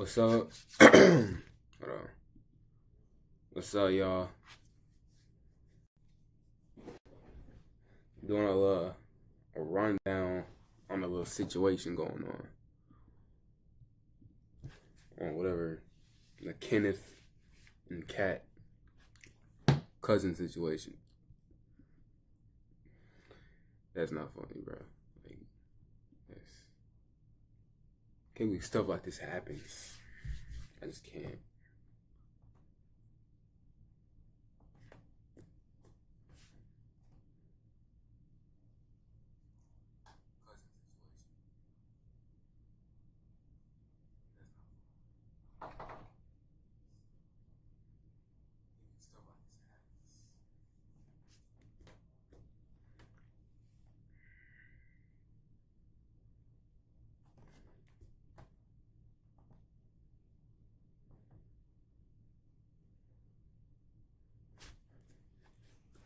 What's up? Hold on. What's up, y'all? Doing a rundown on a little situation going on whatever the Kenneth and Kat cousin situation. That's not funny, bro. Like, can't believe stuff like this happens. I just can't.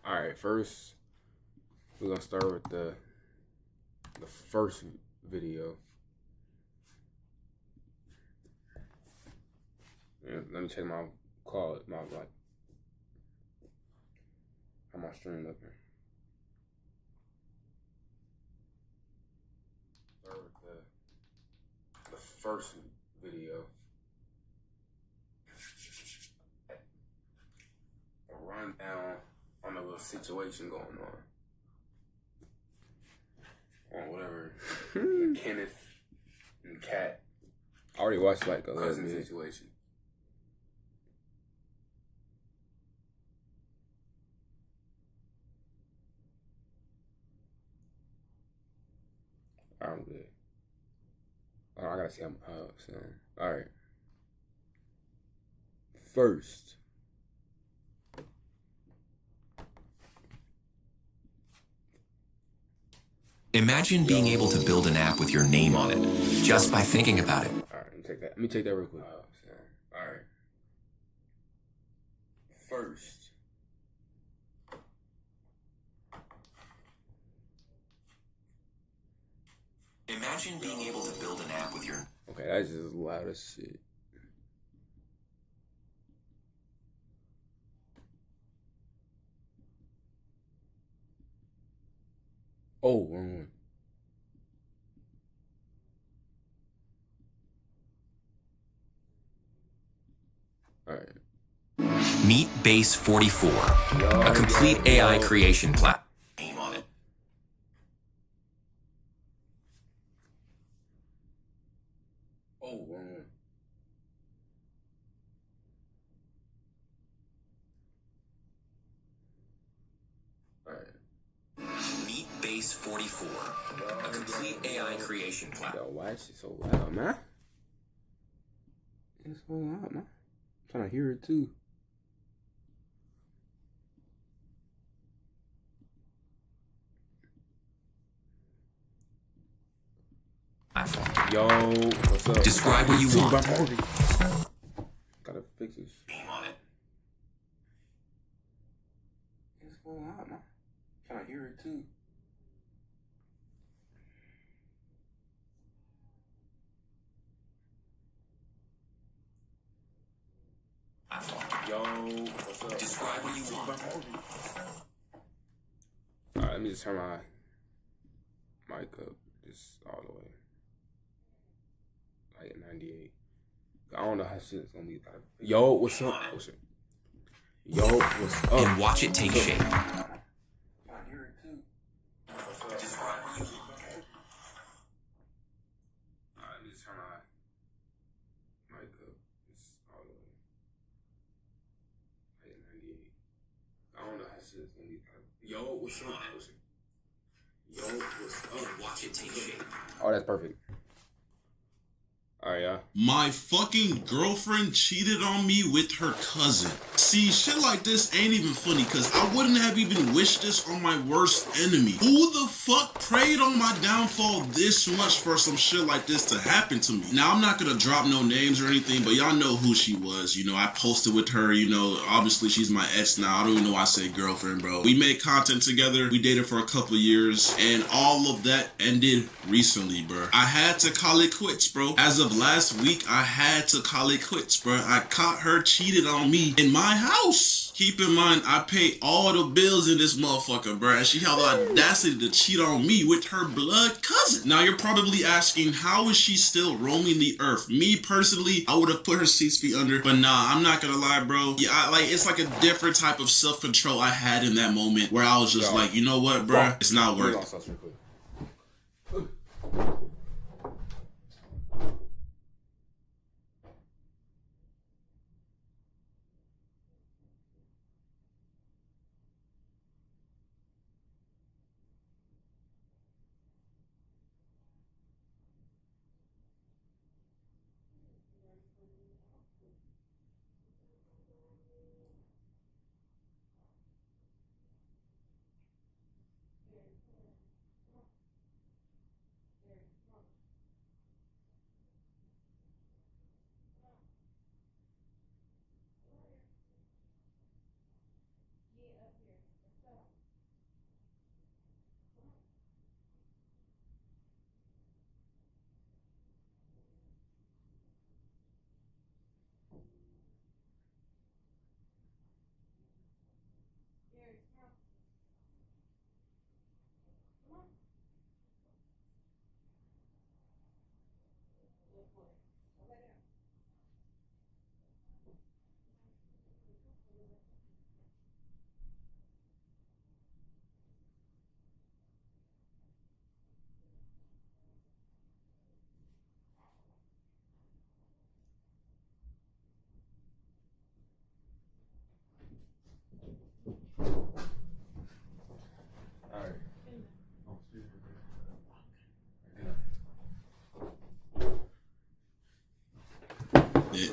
Alright, first we're gonna start with the first video. Let me check my call, how my stream looking. Start with the first video. A rundown on a little situation going on whatever Kenneth and Kat. I already watched like a cousin situation. I'm good. Oh, I gotta see how soon. Alright. First. Imagine being able to build an app with your name on it, just by thinking about it. Alright, let me take that real quick. Alright. First. Imagine being able to build an app with your... Okay, that's just loud as shit. Oh, wrong one. Alright. Meet Base 44, a complete AI creation platform. Name on it. Oh, wrong one. Alright. Meet Base 44, a complete AI creation platform. Yo, why is she so loud, man? It's so loud, man. I'm trying to hear it too. Yo, what's up? Describe what you want. Gotta fix this. Name on it. It's so loud, man. I'm trying to hear it too. Yo, what's up? Describe what you want. Alright, let me just turn my mic up just all the way. Like 98. I don't know how shit's gonna be. Yo, what's up? What's up? Yo, what's up? And watch it take shape. I hear it too. Describe what you want. Alright, let me just turn my mic up just all the way. Like 98. I don't know how shit's gonna be. Yo, what's up? What's up? Yo, what's up? And watch it take shape. Oh, that's perfect. Alright, y'all. My fucking girlfriend cheated on me with her cousin. See, shit like this ain't even funny, cause I wouldn't have even wished this on my worst enemy. Who the fuck prayed on my downfall this much for some shit like this to happen to me? Now, I'm not gonna drop no names or anything, but y'all know who she was. You know, I posted with her, you know, obviously she's my ex now. I don't even know why I say girlfriend, bro. We made content together. We dated for a couple of years, and all of that ended recently, bro. I had to call it quits, bro. As of last week I had to call it quits, bro. I caught her cheated on me in my house. Keep in mind, I pay all the bills in this motherfucker, bro. And she had the audacity to cheat on me with her blood cousin. Now, you're probably asking, how is she still roaming the earth? Me, personally, I would have put her 6 feet under. But nah, I'm not gonna lie, bro. Yeah, it's like a different type of self-control I had in that moment where I was just like, you know what, bro? It's not worth it.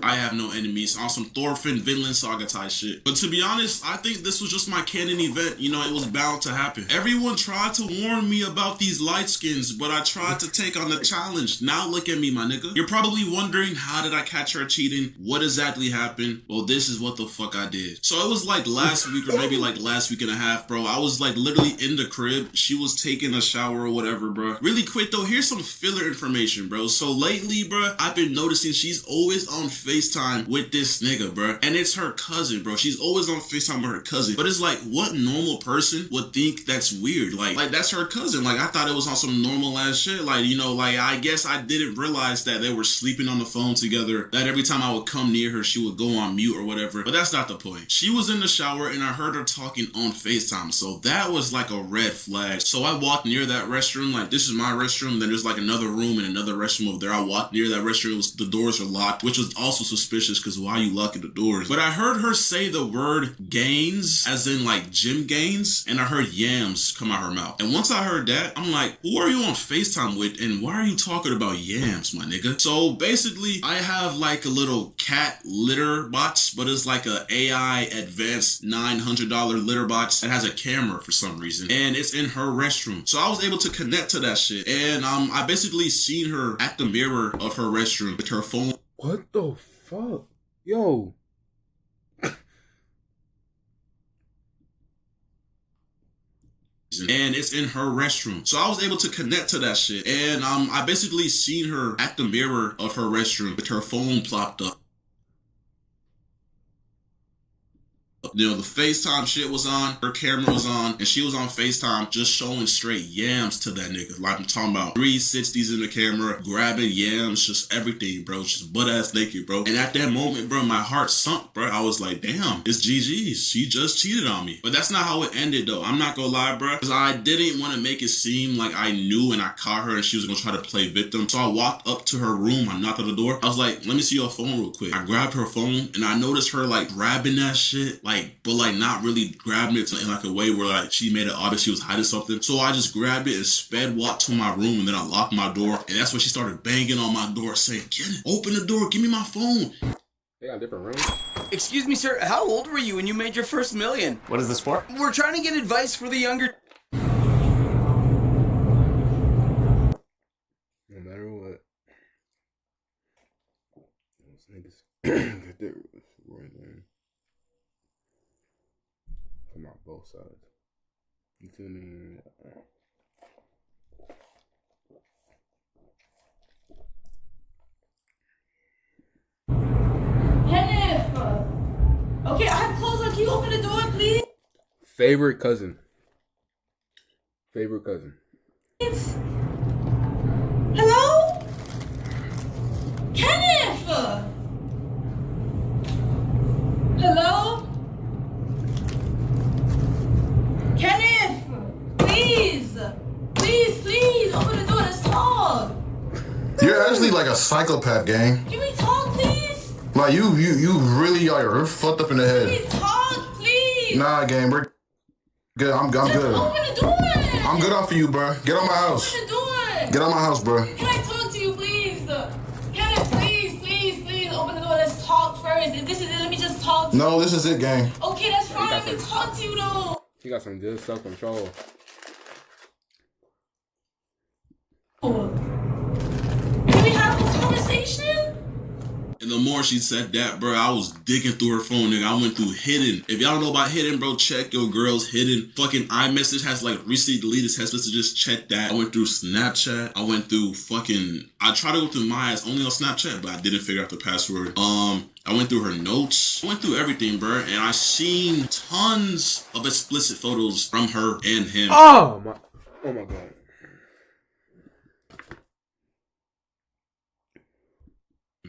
I have no enemies on some Thorfinn Vinland Saga type shit. But to be honest, I think this was just my canon event. You know, it was bound to happen. Everyone tried to warn me about these light skins, but I tried to take on the challenge. Now look at me, my nigga. You're probably wondering, how did I catch her cheating? What exactly happened? Well, this is what the fuck I did. So it was like last week or maybe like last week and a half, bro. I was like literally in the crib. She was taking a shower or whatever, bro. Really quick though, here's some filler information, bro. So lately, bro, I've been noticing she's always on FaceTime with this nigga, bro. And it's her cousin, bro. She's always on FaceTime with her cousin. But it's like, what normal person would think that's weird? Like that's her cousin. Like, I thought it was on some normal ass shit. Like, you know, like, I guess I didn't realize that they were sleeping on the phone together. That every time I would come near her, she would go on mute or whatever. But that's not the point. She was in the shower and I heard her talking on FaceTime. So that was like a red flag. So I walked near that restroom. Like, this is my restroom. Then there's like another room and another restroom over there. I walked near that restroom. The doors are locked, which was also suspicious because why are you locking the doors? But I heard her say the word gains, as in like gym gains, and I heard yams come out her mouth. And once I heard that, I'm like, who are you on FaceTime with and why are you talking about yams, my nigga? So basically, I have like a little cat litter box, but it's like a AI advanced $900 litter box that has a camera for some reason, and it's in her restroom. So I was able to connect to that shit, and I basically seen her at the mirror of her restroom with her phone. What the fuck? Yo. And it's in her restroom. So I was able to connect to that shit. And I basically seen her at the mirror of her restroom with her phone plopped up. You know, the FaceTime shit was on, her camera was on, and she was on FaceTime just showing straight yams to that nigga. Like, I'm talking about 360s in the camera, grabbing yams, just everything, bro. Just butt-ass naked, bro. And at that moment, bro, my heart sunk, bro. I was like, damn, it's GG's. She just cheated on me. But that's not how it ended, though. I'm not gonna lie, bro. Because I didn't want to make it seem like I knew and I caught her and she was gonna try to play victim. So I walked up to her room, I knocked on the door. I was like, let me see your phone real quick. I grabbed her phone and I noticed her, like, grabbing that shit, but not really grabbing it in like a way where like she made it obvious she was hiding something. So I just grabbed it and sped walked to my room, and then I locked my door, and that's when she started banging on my door saying, "Kenneth, open the door, give me my phone." They got different rooms. Excuse me, sir, how old were you when you made your first million? What is this for? We're trying to get advice for the younger... No matter what. Those niggas get their right in. Come out both sides. You feel me? Okay, I have clothes on. Can you open the door, please? Favorite cousin. Favorite cousin. Hello? Kenneth! Hello? Kenneth! Please! Please, open the door. Let's talk. You're actually like a psychopath, gang. Can we talk, please? Like you really are fucked up in the Can head. we talk, please? Nah, gang, we're good. I'm Just good. open the door. I'm good off for you, bro. Get on my house. Open the door. Get on my house, bro. Can I talk to you, please? Kenneth, please, open the door. Let's talk first. If this is it, let me just talk to you. No, this is it, gang. Okay, that's fine. Let me talk to you, though. She got some good self-control. Can we have a conversation? And the more she said that, bro, I was digging through her phone, nigga. I went through hidden. If y'all know about hidden, bro, check your girl's hidden. Fucking iMessage has like recently deleted text messages. Check that. I went through Snapchat. I went through I tried to go through my ass only on Snapchat, but I didn't figure out the password. I went through her notes. I went through everything, bro, and I seen tons of explicit photos from her and him. Oh my god.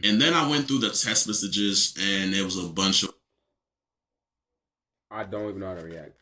And then I went through the text messages, and there was a bunch of... I don't even know how to react.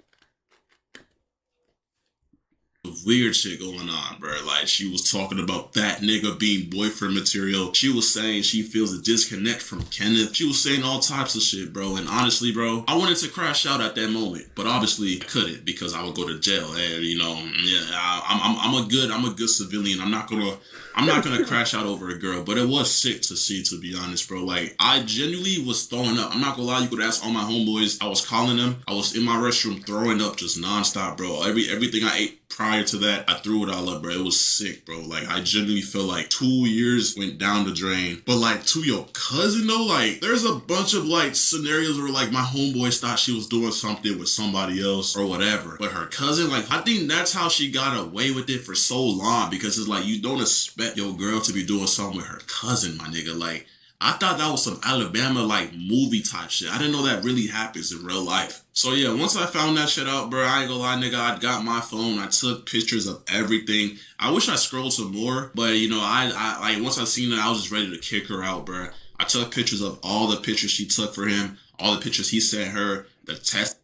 weird shit going on, bro. Like, she was talking about that nigga being boyfriend material. She was saying she feels a disconnect from Kenneth. She was saying all types of shit, bro. And honestly, bro, I wanted to crash out at that moment, but obviously I couldn't because I would go to jail. And you know, yeah, I'm a good civilian. I'm not gonna crash out over a girl, but it was sick to see, to be honest, bro. Like, I genuinely was throwing up. I'm not gonna lie, you could ask all my homeboys. I was calling them. I was in my restroom throwing up just nonstop, bro. Everything I ate prior to that, I threw it all up, bro. It was sick, bro. Like, I genuinely feel like 2 years went down the drain. But like, to your cousin though, like, there's a bunch of like scenarios where like my homeboys thought she was doing something with somebody else or whatever. But her cousin, like, I think that's how she got away with it for so long, because it's like, you don't expect your girl to be doing something with her cousin, my nigga. Like, I thought that was some Alabama like movie type shit. I didn't know that really happens in real life. So yeah, once I found that shit out, bro, I ain't gonna lie, nigga, I got my phone. I took pictures of everything. I wish I scrolled some more, but you know, I like, once I seen that, I was just ready to kick her out, bro. I took pictures of all the pictures she took for him, all the pictures he sent her, the test,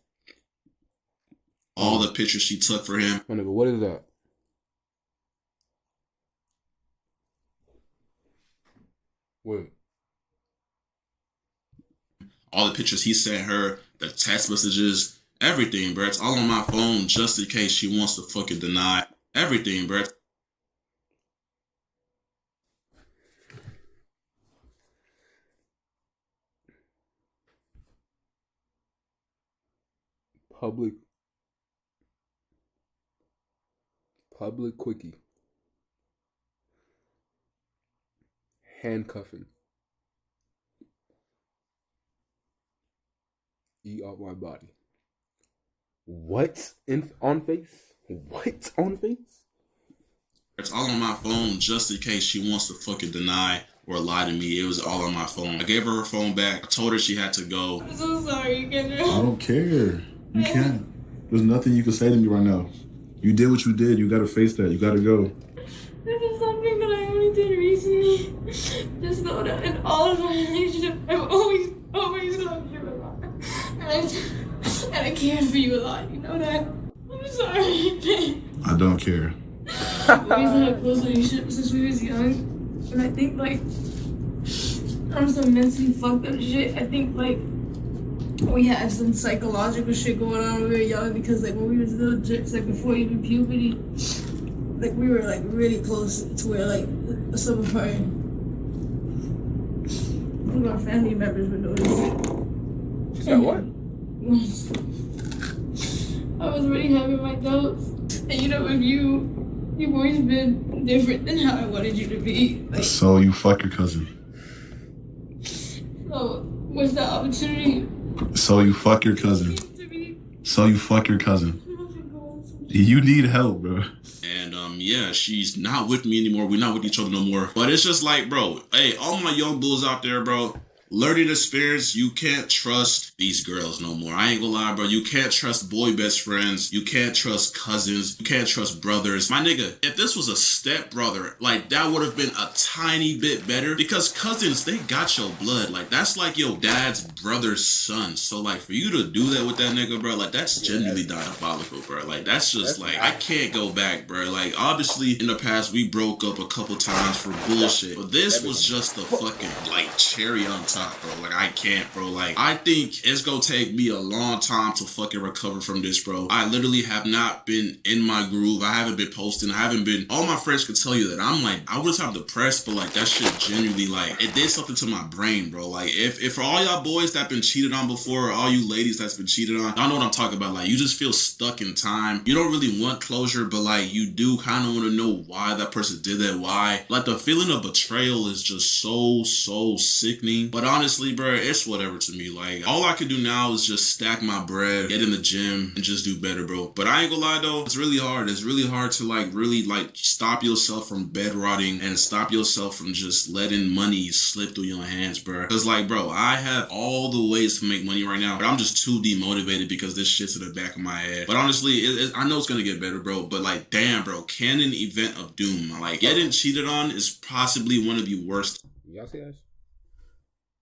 all the pictures she took for him. My nigga, what is that? Wait. All the pictures he sent her, the text messages, everything, bro. It's all on my phone just in case she wants to fucking deny everything, bro. Public quickie. Handcuffing. Eat off my body. What? On face? What? On face? It's all on my phone just in case she wants to fucking deny or lie to me. It was all on my phone. I gave her phone back. I told her she had to go. I'm so sorry, Kendra. I don't care. You can't. There's nothing you can say to me right now. You did what you did. You gotta face that. You gotta go. This is something that I only did recently. Just know that in all of my relationships, I've always loved you a lot. And I cared for you a lot, you know that? I'm sorry, babe. I don't care. We used to have close relationships since we was young. And I think, like, on some mentally fucked up shit, I think, like, we had some psychological shit going on when we were young, because, like, when we was little jits, like, before even puberty, like, we were, like, really close to where, like, some of our family members would notice it. She said what? I was really having my doubts. And, you know, with you, you've always been different than how I wanted you to be. Like, So you fuck your cousin. so, what's the opportunity So you fuck your cousin. to be? So you fuck your cousin. You need help, bro. And yeah, she's not with me anymore. We're not with each other no more. But it's just like, bro, hey, all my young bulls out there, bro, learning experience, you can't trust these girls no more. I ain't gonna lie, bro. You can't trust boy best friends. You can't trust cousins. You can't trust brothers. My nigga, if this was a stepbrother, like that would have been a tiny bit better because cousins, they got your blood. Like that's like your dad's brother's son. So like for you to do that with that nigga, bro, like that's genuinely diabolical, bro. Like that's just like, I can't go back, bro. Like obviously in the past we broke up a couple times for bullshit, but this was just the fucking like cherry on top, bro. Like I can't, bro. Like I think it's gonna take me a long time to fucking recover from this, bro. I literally have not been in my groove. I haven't been posting. I haven't been. All my friends could tell you that I'm like, I was have depressed, but like that shit genuinely like it did something to my brain, bro. Like if for all y'all boys that been cheated on before, or all you ladies that's been cheated on, y'all know what I'm talking about. Like you just feel stuck in time. You don't really want closure, but like you do kind of want to know why that person did that. Why? Like the feeling of betrayal is just so sickening. But honestly, bro, it's whatever to me. Like all I can do now is just stack my bread, get in the gym, and just do better, bro. But I ain't gonna lie though, it's really hard. It's really hard to like really like stop yourself from bed rotting and stop yourself from just letting money slip through your hands, bro. Cause like, bro, I have all the ways to make money right now, but I'm just too demotivated because this shit's in the back of my head. But honestly, I know it's gonna get better, bro. But like, damn, bro, can an event of doom, like getting cheated on is possibly one of the worst. Y'all see that?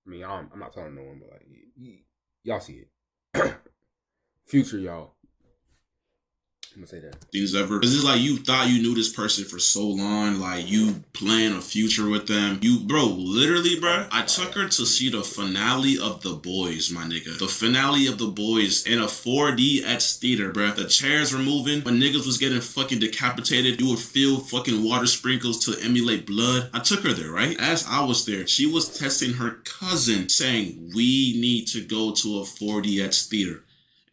I mean, I'm not telling no one, but like, y'all see it. Future, y'all. I'm gonna say that. Things ever. It's just like you thought you knew this person for so long, like you plan a future with them. You, bro, literally, bro, I took her to see the finale of The Boys, my nigga. The finale of The Boys in a 4DX theater, bro. The chairs were moving. When niggas was getting fucking decapitated, you would feel fucking water sprinkles to emulate blood. I took her there, right? As I was there, she was texting her cousin saying, we need to go to a 4DX theater.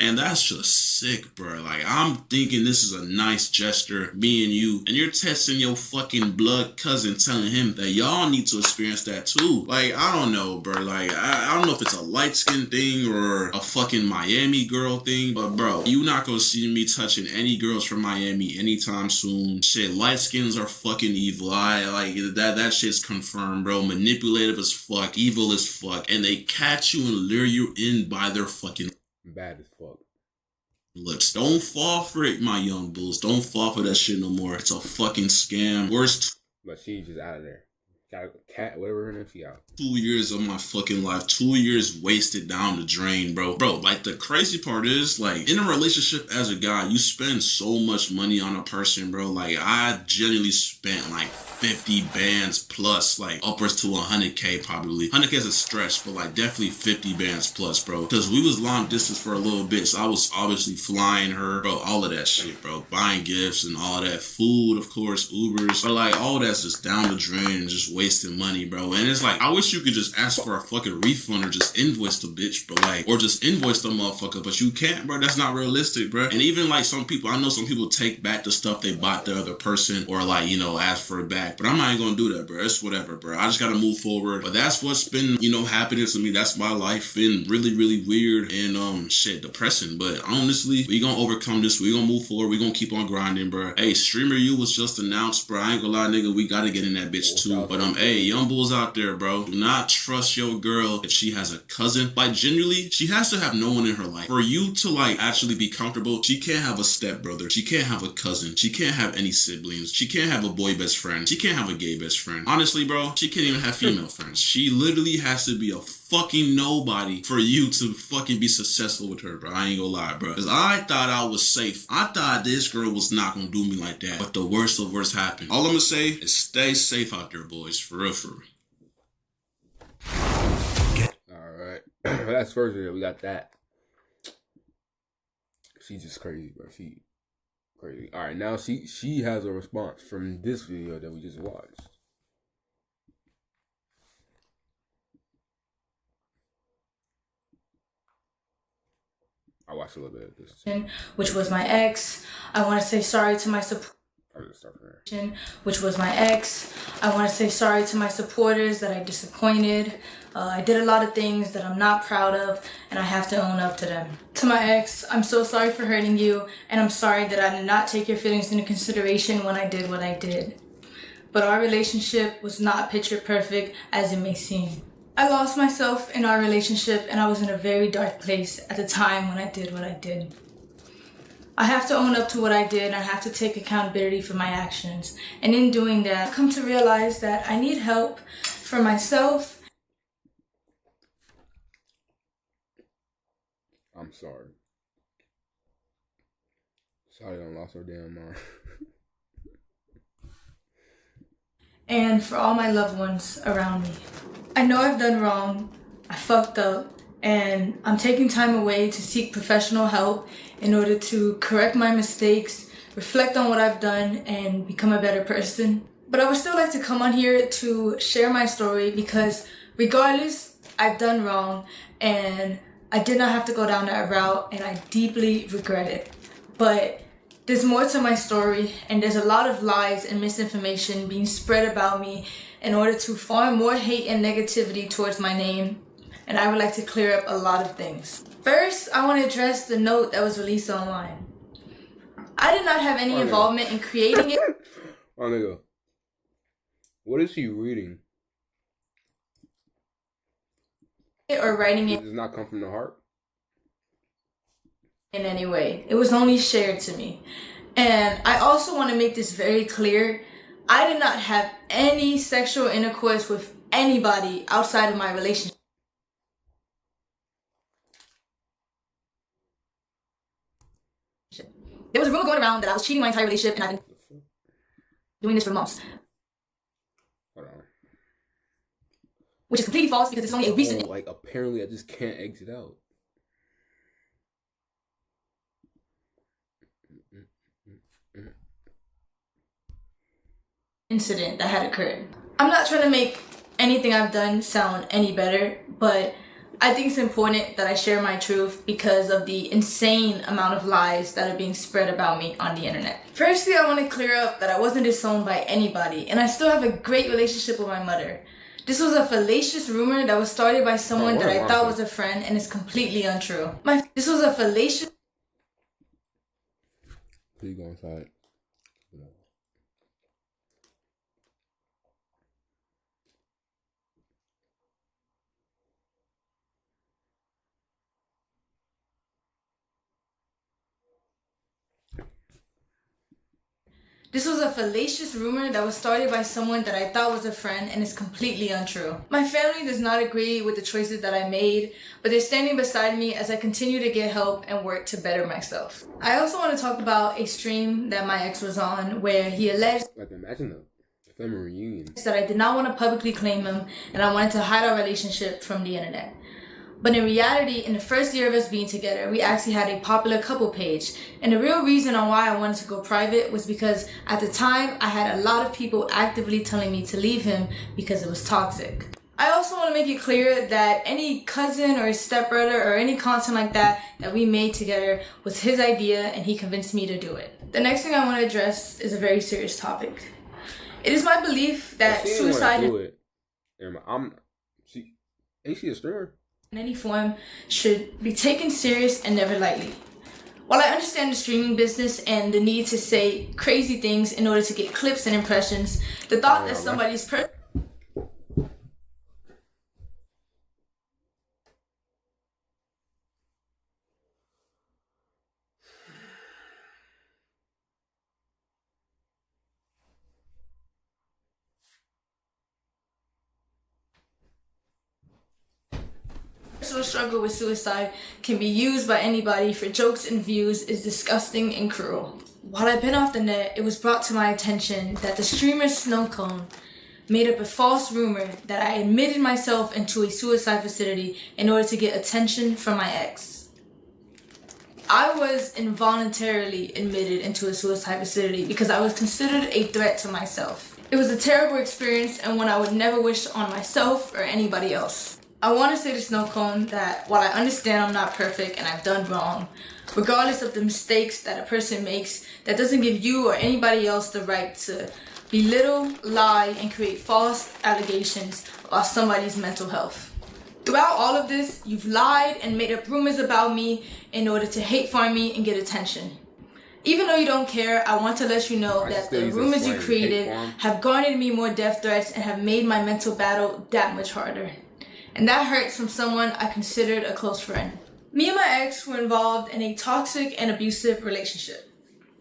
And that's just sick, bro. Like, I'm thinking this is a nice gesture, me and you. And you're testing your fucking blood cousin, telling him that y'all need to experience that too. Like, I don't know, bro. Like, I don't know if it's a light-skinned thing or a fucking Miami girl thing. But, bro, you not gonna see me touching any girls from Miami anytime soon. Shit, light skins are fucking evil. I like that shit's confirmed, bro. Manipulative as fuck, evil as fuck. And they catch you and lure you in by their fucking... bad as fuck. lips. Don't fall for it, my young bulls. Don't fall for that shit no more. It's a fucking scam. Worst. But she's just out of there. Got a cat, whatever her name, she out. 2 years of my fucking life. 2 years wasted down the drain, bro. Bro, like the crazy part is, like, in a relationship as a guy, you spend so much money on a person, bro. Like, I genuinely spent like 50 bands plus, like upwards to 100K probably. 100K is a stretch, but like definitely 50 bands plus, bro. Because we was long distance for a little bit, so I was obviously flying her, bro, all of that shit, bro. Buying gifts and all that. Food, of course, Ubers. But like, all that's just down the drain and just wasting money, bro. And it's like, I wish you could just ask for a fucking refund or just invoice the bitch, but like, or just invoice the motherfucker, but you can't, bro. That's not realistic, bro. And even like some people, I know some people take back the stuff they bought the other person or like, you know, ask for it back. But I'm not even gonna do that, bro. It's whatever, bro. I just gotta move forward. But that's what's been, you know, happening to me. That's my life. Been really, really weird and shit, depressing. But honestly, we gonna overcome this. We gonna move forward. We gonna keep on grinding, bro. Hey, Streamer U was just announced, bro. I ain't gonna lie, nigga. We gotta get in that bitch too. But hey, young bulls out there, bro. Do not trust your girl if she has a cousin. Like genuinely, she has to have no one in her life. For you to like actually be comfortable, she can't have a stepbrother. She can't have a cousin. She can't have any siblings. She can't have a boy best friend. She can't have a gay best friend. Honestly, bro, she can't even have female friends. She literally has to be a fucking nobody for you to fucking be successful with her, bro. I ain't gonna lie, bro. Because I thought I was safe. I thought this girl was not gonna do me like that. But the worst of worst happened. All I'm gonna say is stay safe out there, boys. For real, for real. Alright. That's first video. We got that. She's just crazy, bro. She crazy. Alright, now she has a response from this video that we just watched. I watched a little bit of this too. Which was my ex. I want to say sorry to my which was my ex. I want to say sorry to my supporters that I disappointed. I did a lot of things that I'm not proud of, and I have to own up to them. To my ex, I'm so sorry for hurting you, and I'm sorry that I did not take your feelings into consideration when I did what I did. But our relationship was not picture perfect as it may seem. I lost myself in our relationship and I was in a very dark place at the time when I did what I did. I have to own up to what I did and I have to take accountability for my actions. And in doing that, I've come to realize that I need help for myself. I'm sorry. Sorry I lost her damn mind. And for all my loved ones around me. I know I've done wrong, I fucked up, and I'm taking time away to seek professional help in order to correct my mistakes, reflect on what I've done, and become a better person. But I would still like to come on here to share my story because regardless, I've done wrong and I did not have to go down that route and I deeply regret it. But there's more to my story and there's a lot of lies and misinformation being spread about me in order to farm more hate and negativity towards my name. And I would like to clear up a lot of things. First, I want to address the note that was released online. I did not have any involvement in creating it. Oh, nigga. What is he reading? Or writing it. Does it not come from the heart? In any way. It was only shared to me. And I also want to make this very clear. I did not have any sexual intercourse with anybody outside of my relationship. There was a rumor going around that I was cheating my entire relationship and I've been doing this for months. Hold on. Which is completely false because it's only a recent... Like, apparently I just can't exit out. Incident that had occurred. I'm not trying to make anything I've done sound any better, but I think it's important that I share my truth because of the insane amount of lies that are being spread about me on the internet. Firstly, I want to clear up that I wasn't disowned by anybody, and I still have a great relationship with my mother. This was a fallacious rumor that was started by someone that I thought was a friend and is completely untrue. This was a fallacious... Please go inside. This was a fallacious rumor that was started by someone that I thought was a friend and is completely untrue. My family does not agree with the choices that I made, but they're standing beside me as I continue to get help and work to better myself. I also want to talk about a stream that my ex was on where he alleged Like, imagine the family reunion. that I did not want to publicly claim him and I wanted to hide our relationship from the internet. But in reality, in the first year of us being together, we actually had a popular couple page. And the real reason on why I wanted to go private was because at the time, I had a lot of people actively telling me to leave him because it was toxic. I also want to make it clear that any cousin or stepbrother or any content like that we made together was his idea and he convinced me to do it. The next thing I want to address is a very serious topic. It is my belief that suicide Ain't she a streamer? In any form should be taken serious and never lightly. While I understand the streaming business and the need to say crazy things in order to get clips and impressions, the thought that somebody's personal struggle with suicide can be used by anybody for jokes and views is disgusting and cruel. While I've been off the net, it was brought to my attention that the streamer Snowcone made up a false rumor that I admitted myself into a suicide facility in order to get attention from my ex. I was involuntarily admitted into a suicide facility because I was considered a threat to myself. It was a terrible experience and one I would never wish on myself or anybody else. I want to say to Snowcone that while I understand I'm not perfect and I've done wrong, regardless of the mistakes that a person makes, that doesn't give you or anybody else the right to belittle, lie, and create false allegations about somebody's mental health. Throughout all of this, you've lied and made up rumors about me in order to hate farm me and get attention. Even though you don't care, I want to let you know that the rumors you created have garnered me more death threats and have made my mental battle that much harder. And that hurts from someone I considered a close friend. Me and my ex were involved in a toxic and abusive relationship.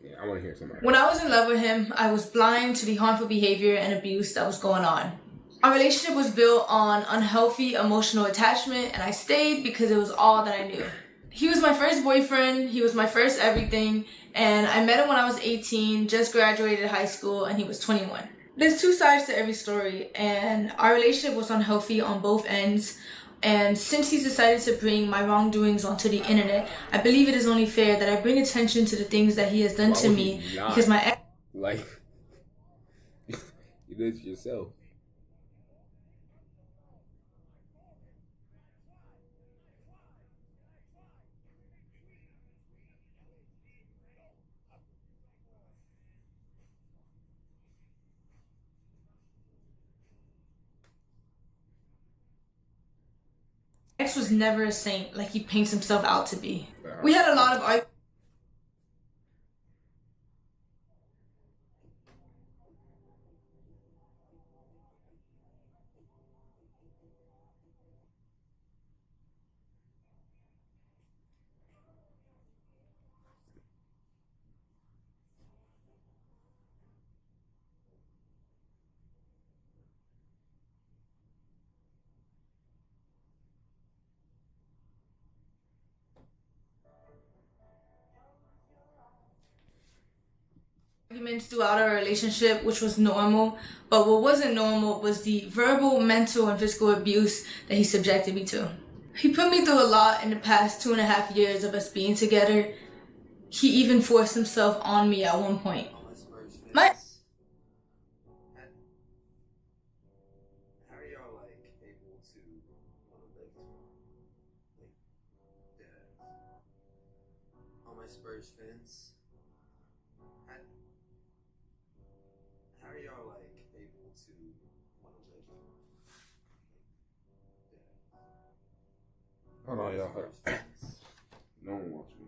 Yeah, I want to hear somebody. When I was in love with him, I was blind to the harmful behavior and abuse that was going on. Our relationship was built on unhealthy emotional attachment, and I stayed because it was all that I knew. He was my first boyfriend, he was my first everything, and I met him when I was 18, just graduated high school, and he was 21. There's two sides to every story, and our relationship was unhealthy on both ends. And since he's decided to bring my wrongdoings onto the internet, I believe it is only fair that I bring attention to the things that he has done to me, because my ex... Like, you did it yourself. ex was never a saint like he paints himself out to be. We had a lot of arguments. Throughout our relationship, which was normal, but what wasn't normal was the verbal, mental, and physical abuse that he subjected me to. He put me through a lot in the past 2.5 years of us being together. He even forced himself on me at one point. Hold on, y'all. No one wants me.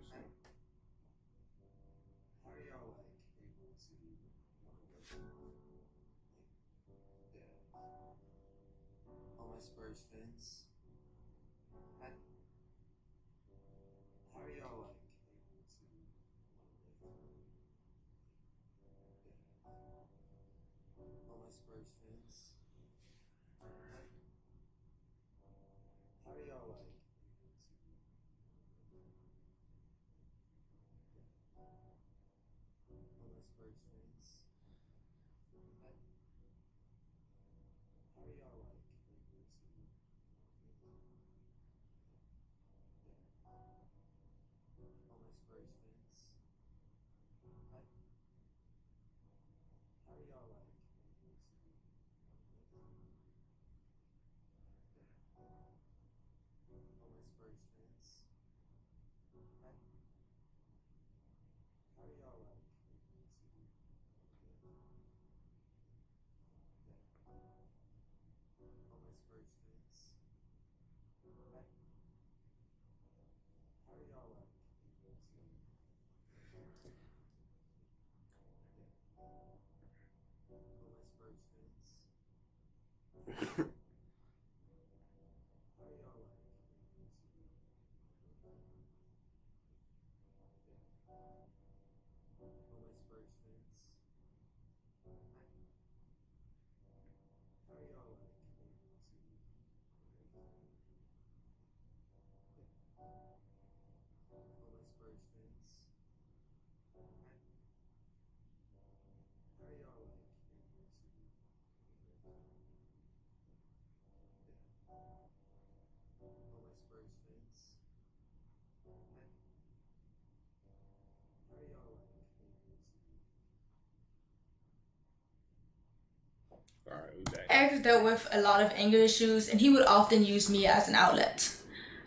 Ex dealt with a lot of anger issues, and he would often use me as an outlet.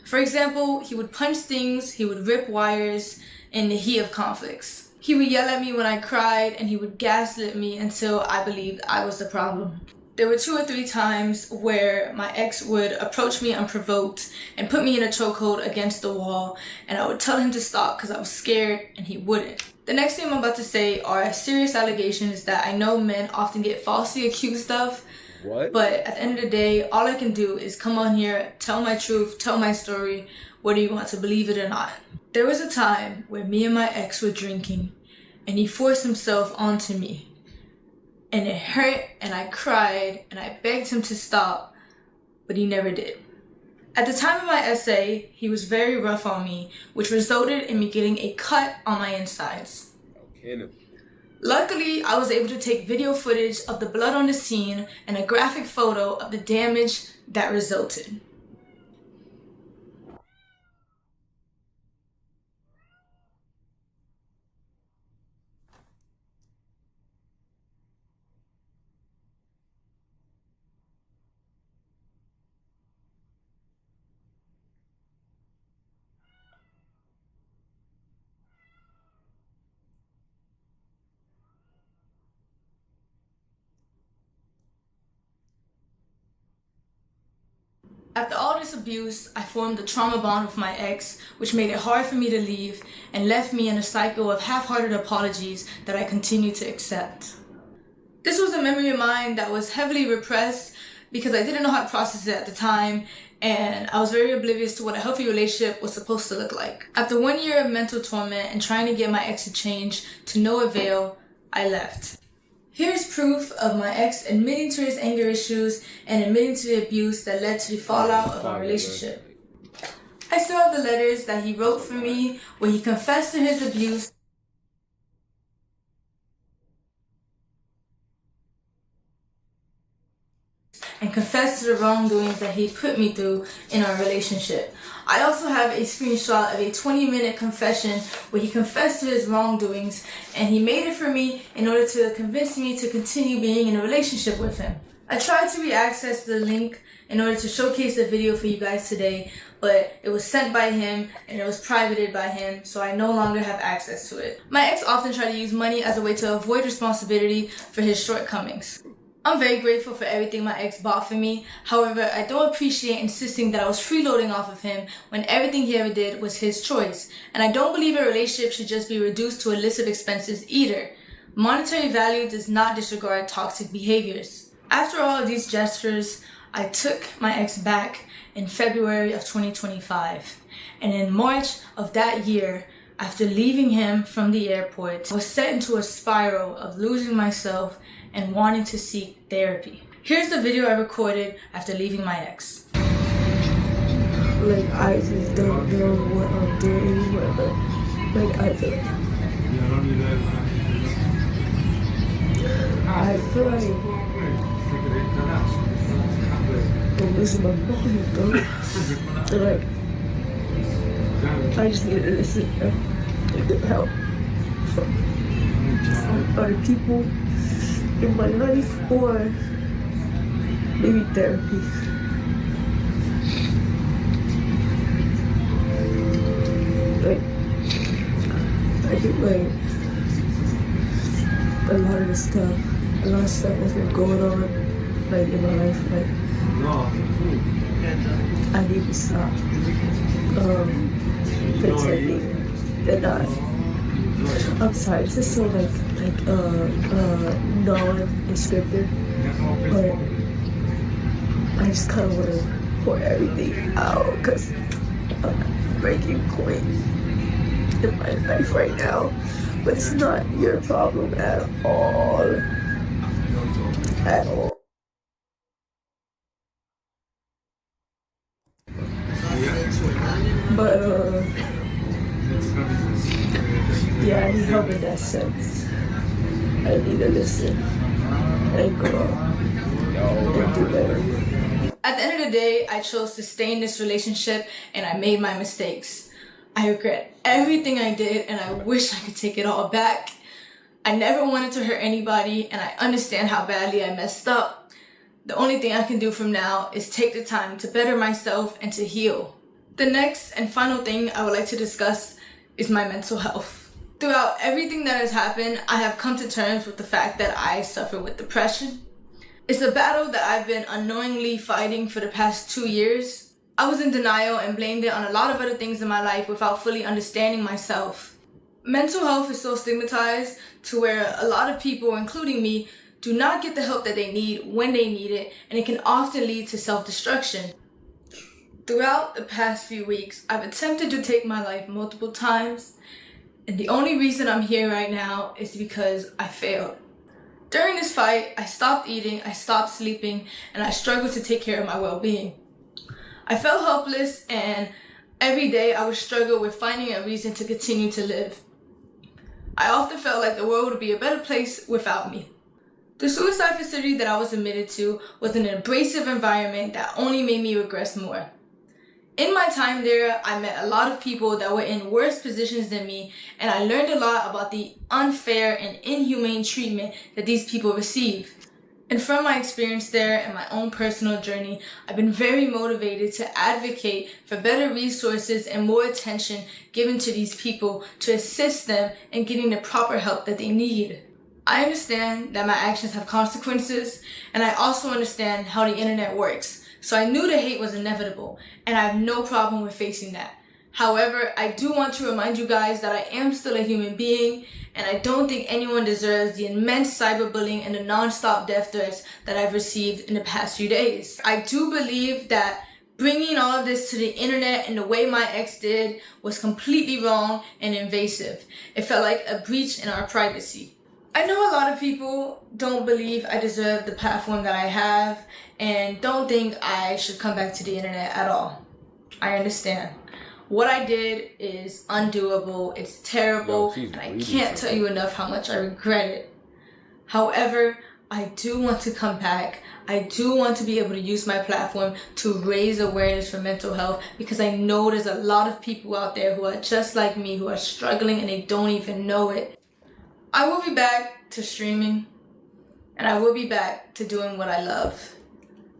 For example, he would punch things, he would rip wires in the heat of conflicts. He would yell at me when I cried, and he would gaslit me until I believed I was the problem. There were 2 or 3 times where my ex would approach me unprovoked and put me in a chokehold against the wall, and I would tell him to stop because I was scared, and he wouldn't. The next thing I'm about to say are serious allegations that I know men often get falsely accused of, What? But at the end of the day, all I can do is come on here, tell my truth, tell my story, whether you want to believe it or not. There was a time where me and my ex were drinking, and he forced himself onto me. And it hurt, and I cried, and I begged him to stop, but he never did. At the time of my essay, he was very rough on me, which resulted in me getting a cut on my insides. Kenneth. Luckily, I was able to take video footage of the blood on the scene and a graphic photo of the damage that resulted. After all this abuse, I formed a trauma bond with my ex, which made it hard for me to leave and left me in a cycle of half-hearted apologies that I continue to accept. This was a memory of mine that was heavily repressed because I didn't know how to process it at the time, and I was very oblivious to what a healthy relationship was supposed to look like. After 1 year of mental torment and trying to get my ex to change to no avail, I left. Here's proof of my ex admitting to his anger issues and admitting to the abuse that led to the fallout of our relationship. I still have the letters that he wrote for me where he confessed to his abuse and confessed to the wrongdoings that he put me through in our relationship. I also have a screenshot of a 20-minute confession where he confessed to his wrongdoings, and he made it for me in order to convince me to continue being in a relationship with him. I tried to re-access the link in order to showcase the video for you guys today, but it was sent by him and it was privated by him, so I no longer have access to it. My ex often tried to use money as a way to avoid responsibility for his shortcomings. I'm very grateful for everything my ex bought for me. However, I don't appreciate insisting that I was freeloading off of him when everything he ever did was his choice. And I don't believe a relationship should just be reduced to illicit expenses either. Monetary value does not disregard toxic behaviors. After all of these gestures, I took my ex back in February of 2025. And in March of that year, after leaving him from the airport, I was set into a spiral of losing myself and wanting to seek therapy. Here's the video I recorded after leaving my ex. Like, I just don't know what I'm doing anymore, but I feel like I'm losing my body, bro. And I just need to listen and get help from other people in my life, or maybe therapy. I think a lot of stuff has been going on in my life. I need to stop pretending that I'm sorry, it's just so non-descriptive, but I just kind of want to pour everything out because I'm at a breaking point in my life right now. But it's not your problem at all. At all. But yeah, I need help in that sense. I need to listen and grow and do better. At the end of the day, I chose to stay in this relationship and I made my mistakes. I regret everything I did and I wish I could take it all back. I never wanted to hurt anybody and I understand how badly I messed up. The only thing I can do from now is take the time to better myself and to heal. The next and final thing I would like to discuss is my mental health. Throughout everything that has happened, I have come to terms with the fact that I suffer with depression. It's a battle that I've been unknowingly fighting for the past 2 years. I was in denial and blamed it on a lot of other things in my life without fully understanding myself. Mental health is so stigmatized to where a lot of people, including me, do not get the help that they need when they need it, and it can often lead to self-destruction. Throughout the past few weeks, I've attempted to take my life multiple times, and the only reason I'm here right now is because I failed. During this fight, I stopped eating, I stopped sleeping, and I struggled to take care of my well-being. I felt helpless, and every day I would struggle with finding a reason to continue to live. I often felt like the world would be a better place without me. The suicide facility that I was admitted to was an abrasive environment that only made me regress more. In my time there, I met a lot of people that were in worse positions than me, and I learned a lot about the unfair and inhumane treatment that these people receive. And from my experience there and my own personal journey, I've been very motivated to advocate for better resources and more attention given to these people to assist them in getting the proper help that they need. I understand that my actions have consequences, and I also understand how the internet works. So I knew the hate was inevitable, and I have no problem with facing that. However, I do want to remind you guys that I am still a human being, and I don't think anyone deserves the immense cyberbullying and the non-stop death threats that I've received in the past few days. I do believe that bringing all of this to the internet in the way my ex did was completely wrong and invasive. It felt like a breach in our privacy. I know a lot of people don't believe I deserve the platform that I have and don't think I should come back to the internet at all. I understand. What I did is undoable, it's terrible, and I can't tell you enough how much I regret it. However, I do want to come back. I do want to be able to use my platform to raise awareness for mental health, because I know there's a lot of people out there who are just like me, who are struggling and they don't even know it. I will be back to streaming, and I will be back to doing what I love.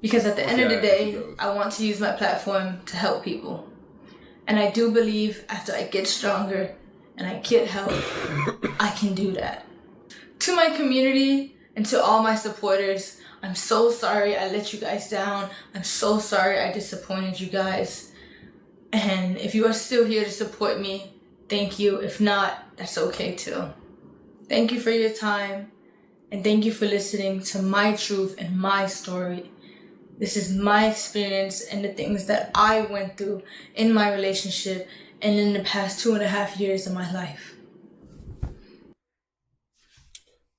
Because at the end of the day, I want to use my platform to help people. And I do believe after I get stronger and I get help, I can do that. To my community and to all my supporters, I'm so sorry I let you guys down. I'm so sorry I disappointed you guys. And if you are still here to support me, thank you. If not, that's okay too. Thank you for your time, and thank you for listening to my truth and my story. This is my experience and the things that I went through in my relationship and in the past 2.5 years of my life.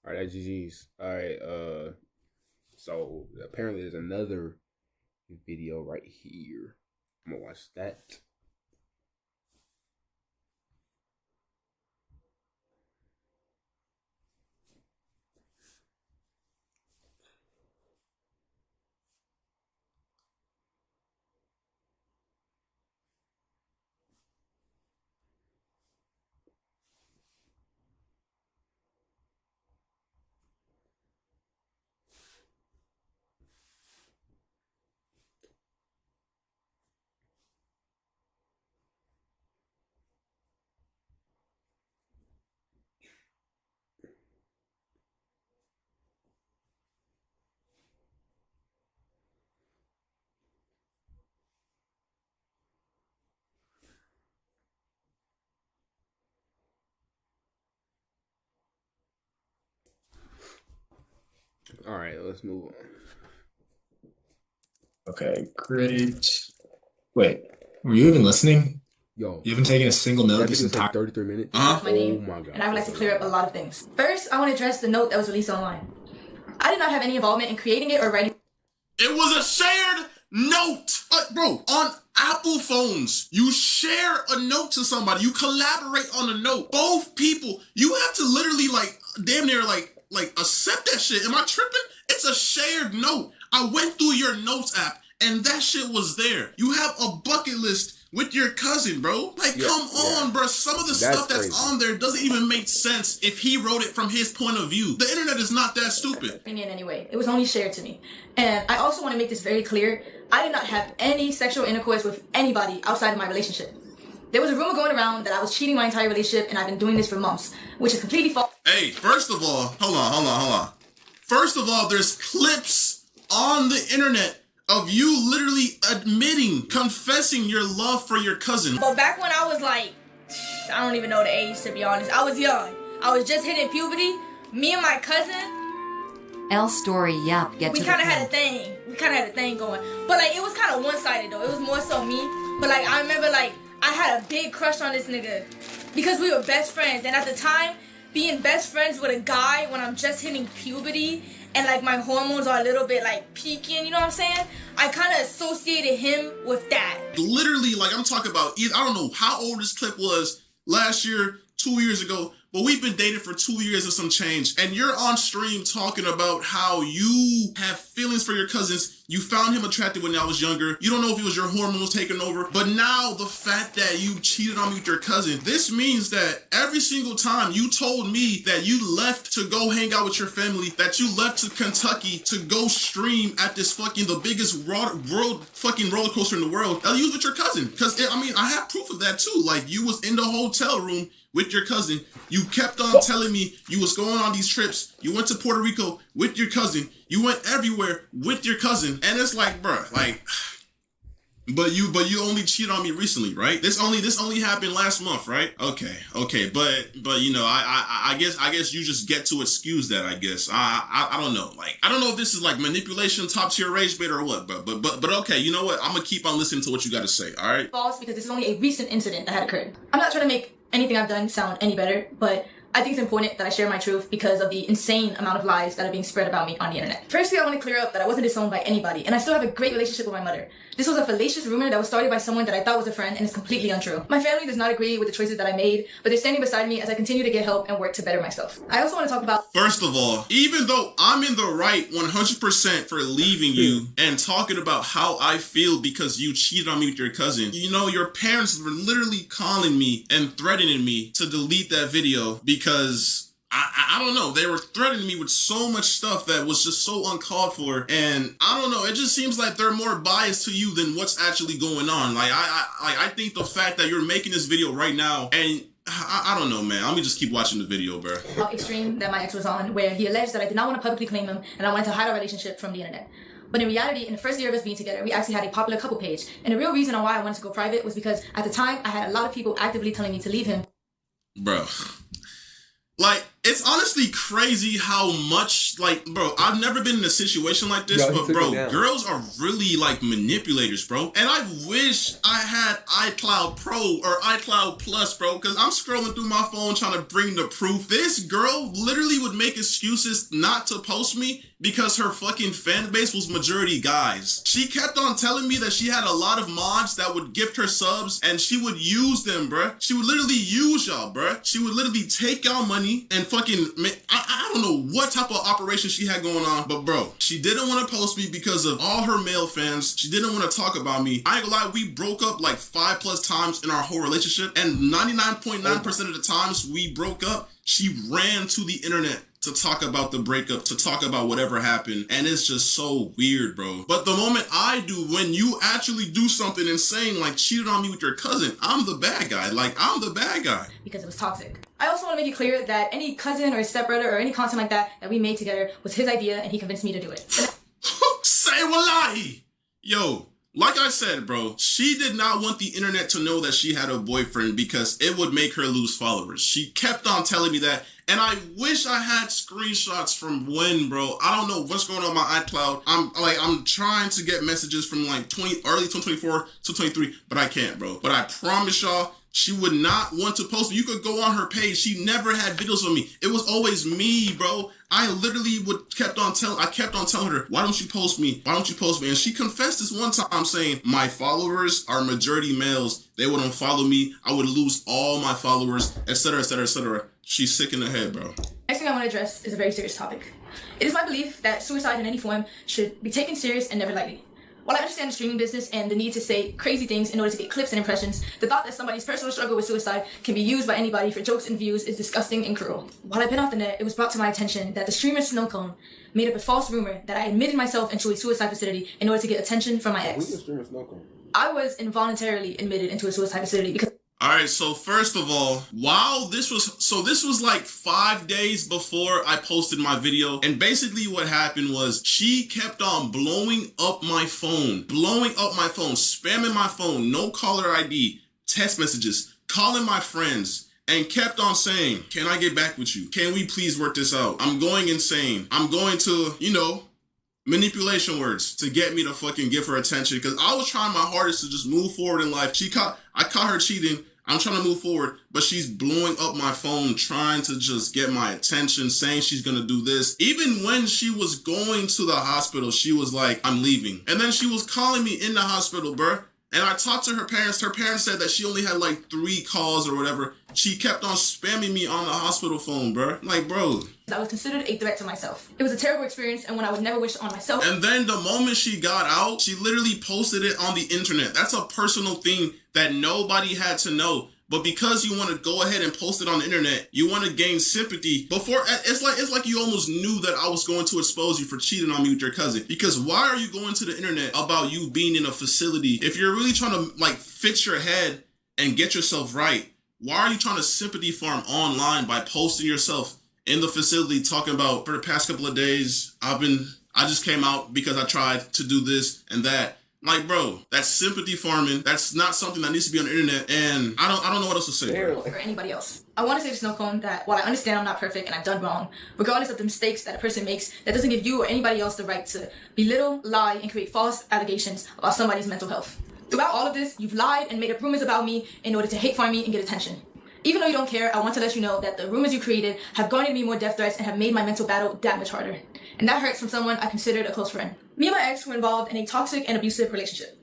All right, that's GG's. All right, so apparently there's another video right here. I'm gonna watch that. All right, let's move on. Okay, great. Wait, were you even listening? Yo, You haven't taken a single note that this video's like entire 33 minutes. Huh? My name, Oh my god. and I would like to clear up a lot of things. First, I want to address the note that was released online. I did not have any involvement in creating it or writing. It was a shared note. Bro, on Apple phones, you share a note to somebody. You collaborate on a note. Both people, you have to literally damn near like accept that shit. Am I tripping? It's a shared note. I went through your notes app and that shit was there. You have a bucket list with your cousin, bro. Come on, bro. Some of the stuff that's crazy. on there doesn't even make sense if he wrote it from his point of view. The internet is not that stupid. In any way. It was only shared to me. And I also want to make this very clear. I did not have any sexual intercourse with anybody outside of my relationship. There was a rumor going around that I was cheating my entire relationship, and I've been doing this for months, which is completely false. Hey, first of all, hold on. First of all, there's clips on the internet of you literally admitting, confessing your love for your cousin. But back when I was like, I don't even know the age, to be honest. I was young. I was just hitting puberty. Me and my cousin, L story, yep, get We to the kind of had a point. thing. We kind of had a thing going. But, like, it was kind of one-sided, though. It was more so me. But, like, I remember, like, I had a big crush on this nigga because we were best friends. And at the time, being best friends with a guy when I'm just hitting puberty and, like, my hormones are a little bit, like, peaking, you know what I'm saying? I kind of associated him with that. Literally, like, I'm talking about, I don't know how old this clip was last year, 2 years ago, but we've been dating for 2 years and some change, and you're on stream talking about how you have feelings for your cousins. You found him attractive when I was younger. You don't know if it was your hormones taking over, but now the fact that you cheated on me with your cousin, this means that every single time you told me that you left to go hang out with your family, that you left to Kentucky to go stream at this fucking, the biggest world fucking roller coaster in the world, that you was with your cousin. Because, I mean, I have proof of that too. Like, you was in the hotel room with your cousin. You kept on telling me you was going on these trips. You went to Puerto Rico with your cousin. You went everywhere with your cousin. And it's like, bruh, like, but you only cheated on me recently, right? This only happened last month, right? Okay. But you know, I guess you just get to excuse that, I guess. I don't know. Like, I don't know if this is like manipulation, top tier rage bait or what, but okay, you know what? I'm gonna keep on listening to what you gotta say, all right? False, because this is only a recent incident that had occurred. I'm not trying to make anything I've done sound any better, but I think it's important that I share my truth because of the insane amount of lies that are being spread about me on the internet. Firstly, I want to clear up that I wasn't disowned by anybody, and I still have a great relationship with my mother. This was a fallacious rumor that was started by someone that I thought was a friend, and is completely untrue. My family does not agree with the choices that I made, but they're standing beside me as I continue to get help and work to better myself. I also want to talk about... First of all, even though I'm in the right 100% for leaving you and talking about how I feel because you cheated on me with your cousin, you know, your parents were literally calling me and threatening me to delete that video because... I don't know. They were threatening me with so much stuff that was just so uncalled for. And I don't know. It just seems like they're more biased to you than what's actually going on. Like, I think the fact that you're making this video right now and I don't know, man. Let me just keep watching the video, bro. Extreme that my ex was on, where he alleged that I did not want to publicly claim him and I wanted to hide our relationship from the internet. But in reality, in the first year of us being together, we actually had a popular couple page. And the real reason on why I wanted to go private was because at the time, I had a lot of people actively telling me to leave him. Bro. Like, it's honestly crazy how much, like, bro, I've never been in a situation like this, but bro, girls are really, like, manipulators, bro. And I wish I had iCloud Pro or iCloud Plus, bro, because I'm scrolling through my phone trying to bring the proof. This girl literally would make excuses not to post me because her fucking fan base was majority guys. She kept on telling me that she had a lot of mods that would gift her subs and she would use them, bruh. She would literally use y'all, bruh. She would literally take y'all money and fucking, I don't know what type of operation she had going on, but bro, she didn't want to post me because of all her male fans. She didn't want to talk about me. I ain't gonna lie, we broke up like 5+ times in our whole relationship, and 99.9% of the times we broke up, she ran to the internet to talk about the breakup, to talk about whatever happened. And it's just so weird, bro. But the moment I do, when you actually do something insane, like cheated on me with your cousin, I'm the bad guy. Like, I'm the bad guy. Because it was toxic. I also want to make it clear that any cousin or stepbrother or any content like that we made together was his idea and he convinced me to do it. Say wallahi! Yo, like I said, bro, she did not want the internet to know that she had a boyfriend because it would make her lose followers. She kept on telling me that, and I wish I had screenshots from when, bro. I don't know what's going on my iCloud. I'm trying to get messages from like early 2024 to 23, but I can't, bro. But I promise y'all, she would not want to post me. You could go on her page. She never had videos of me. It was always me, bro. I literally kept on telling her, why don't you post me? Why don't you post me? And she confessed this one time saying, my followers are majority males. They would unfollow me. I would lose all my followers, etc., etc., etc. She's sick in the head, bro. Next thing I want to address is a very serious topic. It is my belief that suicide in any form should be taken serious and never lightly. While I understand the streaming business and the need to say crazy things in order to get clips and impressions, the thought that somebody's personal struggle with suicide can be used by anybody for jokes and views is disgusting and cruel. While I've been off the net, it was brought to my attention that the streamer Snowcone made up a false rumor that I admitted myself into a suicide facility in order to get attention from my ex. I was involuntarily admitted into a suicide facility because... All right, so first of all, this was like 5 days before I posted my video. And basically what happened was she kept on blowing up my phone, spamming my phone, no caller ID, text messages, calling my friends. and kept on saying, can I get back with you? Can we please work this out? I'm going insane. I'm going to, manipulation words to get me to fucking give her attention, because I was trying my hardest to just move forward in life. I caught her cheating. I'm trying to move forward, but she's blowing up my phone, trying to just get my attention, saying she's gonna do this. Even when she was going to the hospital, she was like, I'm leaving. And then she was calling me in the hospital, bruh. And I talked to her parents. Her parents said that she only had like 3 calls or whatever. She kept on spamming me on the hospital phone, bruh. Like, bro. I was considered a threat to myself. It was a terrible experience and one I would never wish on myself. And then the moment she got out, she literally posted it on the internet. That's a personal thing that nobody had to know. But because you want to go ahead and post it on the internet, you want to gain sympathy. Before, it's like you almost knew that I was going to expose you for cheating on me with your cousin. Because why are you going to the internet about you being in a facility? If you're really trying to like fix your head and get yourself right, why are you trying to sympathy farm online by posting yourself in the facility talking about, for the past couple of days, I just came out because I tried to do this and that. Like, bro, that's sympathy farming. That's not something that needs to be on the internet, and I don't know what else to say. Or anybody else. I want to say to Snow Cone that while I understand I'm not perfect and I've done wrong, regardless of the mistakes that a person makes, that doesn't give you or anybody else the right to belittle, lie, and create false allegations about somebody's mental health. Throughout all of this, you've lied and made up rumors about me in order to hate farm me and get attention. Even though you don't care, I want to let you know that the rumors you created have garnered me more death threats and have made my mental battle that much harder. And that hurts from someone I considered a close friend. Me and my ex were involved in a toxic and abusive relationship.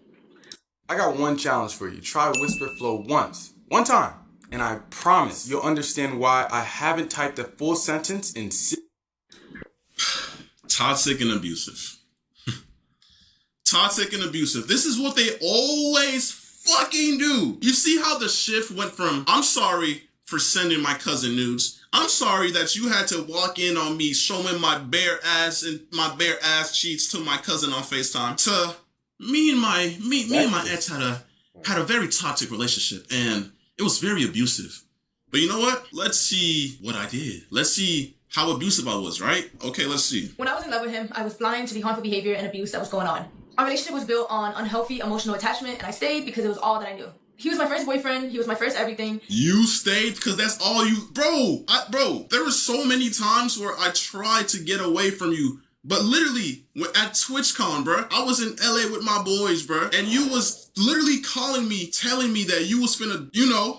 I got one challenge for you. Try Whisper Flow once. One time. And I promise you'll understand why I haven't typed a full sentence in Toxic and abusive. Toxic and abusive. This is what they always fucking do. You see how the shift went from, I'm sorry for sending my cousin nudes. I'm sorry that you had to walk in on me showing my bare ass and my bare ass cheeks to my cousin on FaceTime, to me and my ex had a very toxic relationship, and it was very abusive. But you know what? Let's see what I did. Let's see how abusive I was, right? Okay, let's see. When I was in love with him, I was blind to the harmful behavior and abuse that was going on. Our relationship was built on unhealthy emotional attachment, and I stayed because it was all that I knew. He was my first boyfriend. He was my first everything. You stayed because that's all you... Bro, there were so many times where I tried to get away from you. But literally, at TwitchCon, bro, I was in LA with my boys, bro. And you was literally calling me, telling me that you was finna,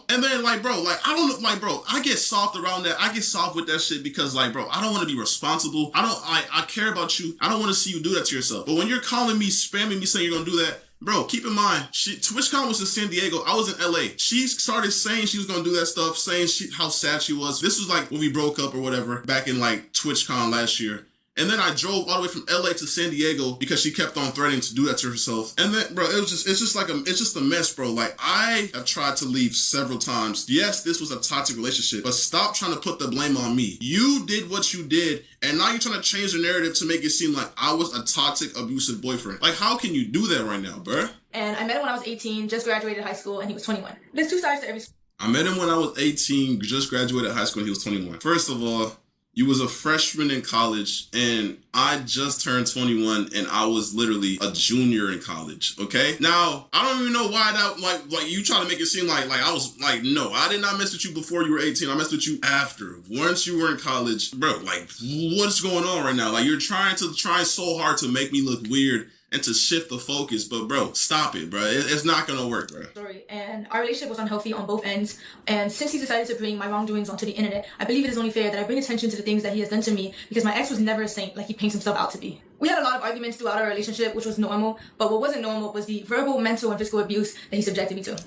And then, I get soft around that. I get soft with that shit because, I don't want to be responsible. I care about you. I don't want to see you do that to yourself. But when you're calling me, spamming me, saying you're gonna do that, bro, keep in mind, TwitchCon was in San Diego. I was in LA. She started saying she was going to do that stuff, saying how sad she was. This was when we broke up or whatever, back in TwitchCon last year. And then I drove all the way from LA to San Diego because she kept on threatening to do that to herself. And then, bro, it's just a mess, bro. I have tried to leave several times. Yes, this was a toxic relationship, but stop trying to put the blame on me. You did what you did, and now you're trying to change the narrative to make it seem like I was a toxic, abusive boyfriend. How can you do that right now, bro? And I met him when I was 18, just graduated high school, and he was 21. There's 2 sides to every story. I met him when I was 18, just graduated high school, and he was 21. First of all, you was a freshman in college, and I just turned 21, and I was literally a junior in college, okay? Now, I don't even know why that, you trying to make it seem like I was, no, I did not mess with you before you were 18. I messed with you after. Once you were in college, bro, what's going on right now? You're trying so hard to make me look weird and to shift the focus, but bro, stop it, bro. It's not gonna work, bro. And our relationship was unhealthy on both ends. And since he decided to bring my wrongdoings onto the internet, I believe it is only fair that I bring attention to the things that he has done to me, because my ex was never a saint like he paints himself out to be. We had a lot of arguments throughout our relationship, which was normal, but what wasn't normal was the verbal, mental, and physical abuse that he subjected me to.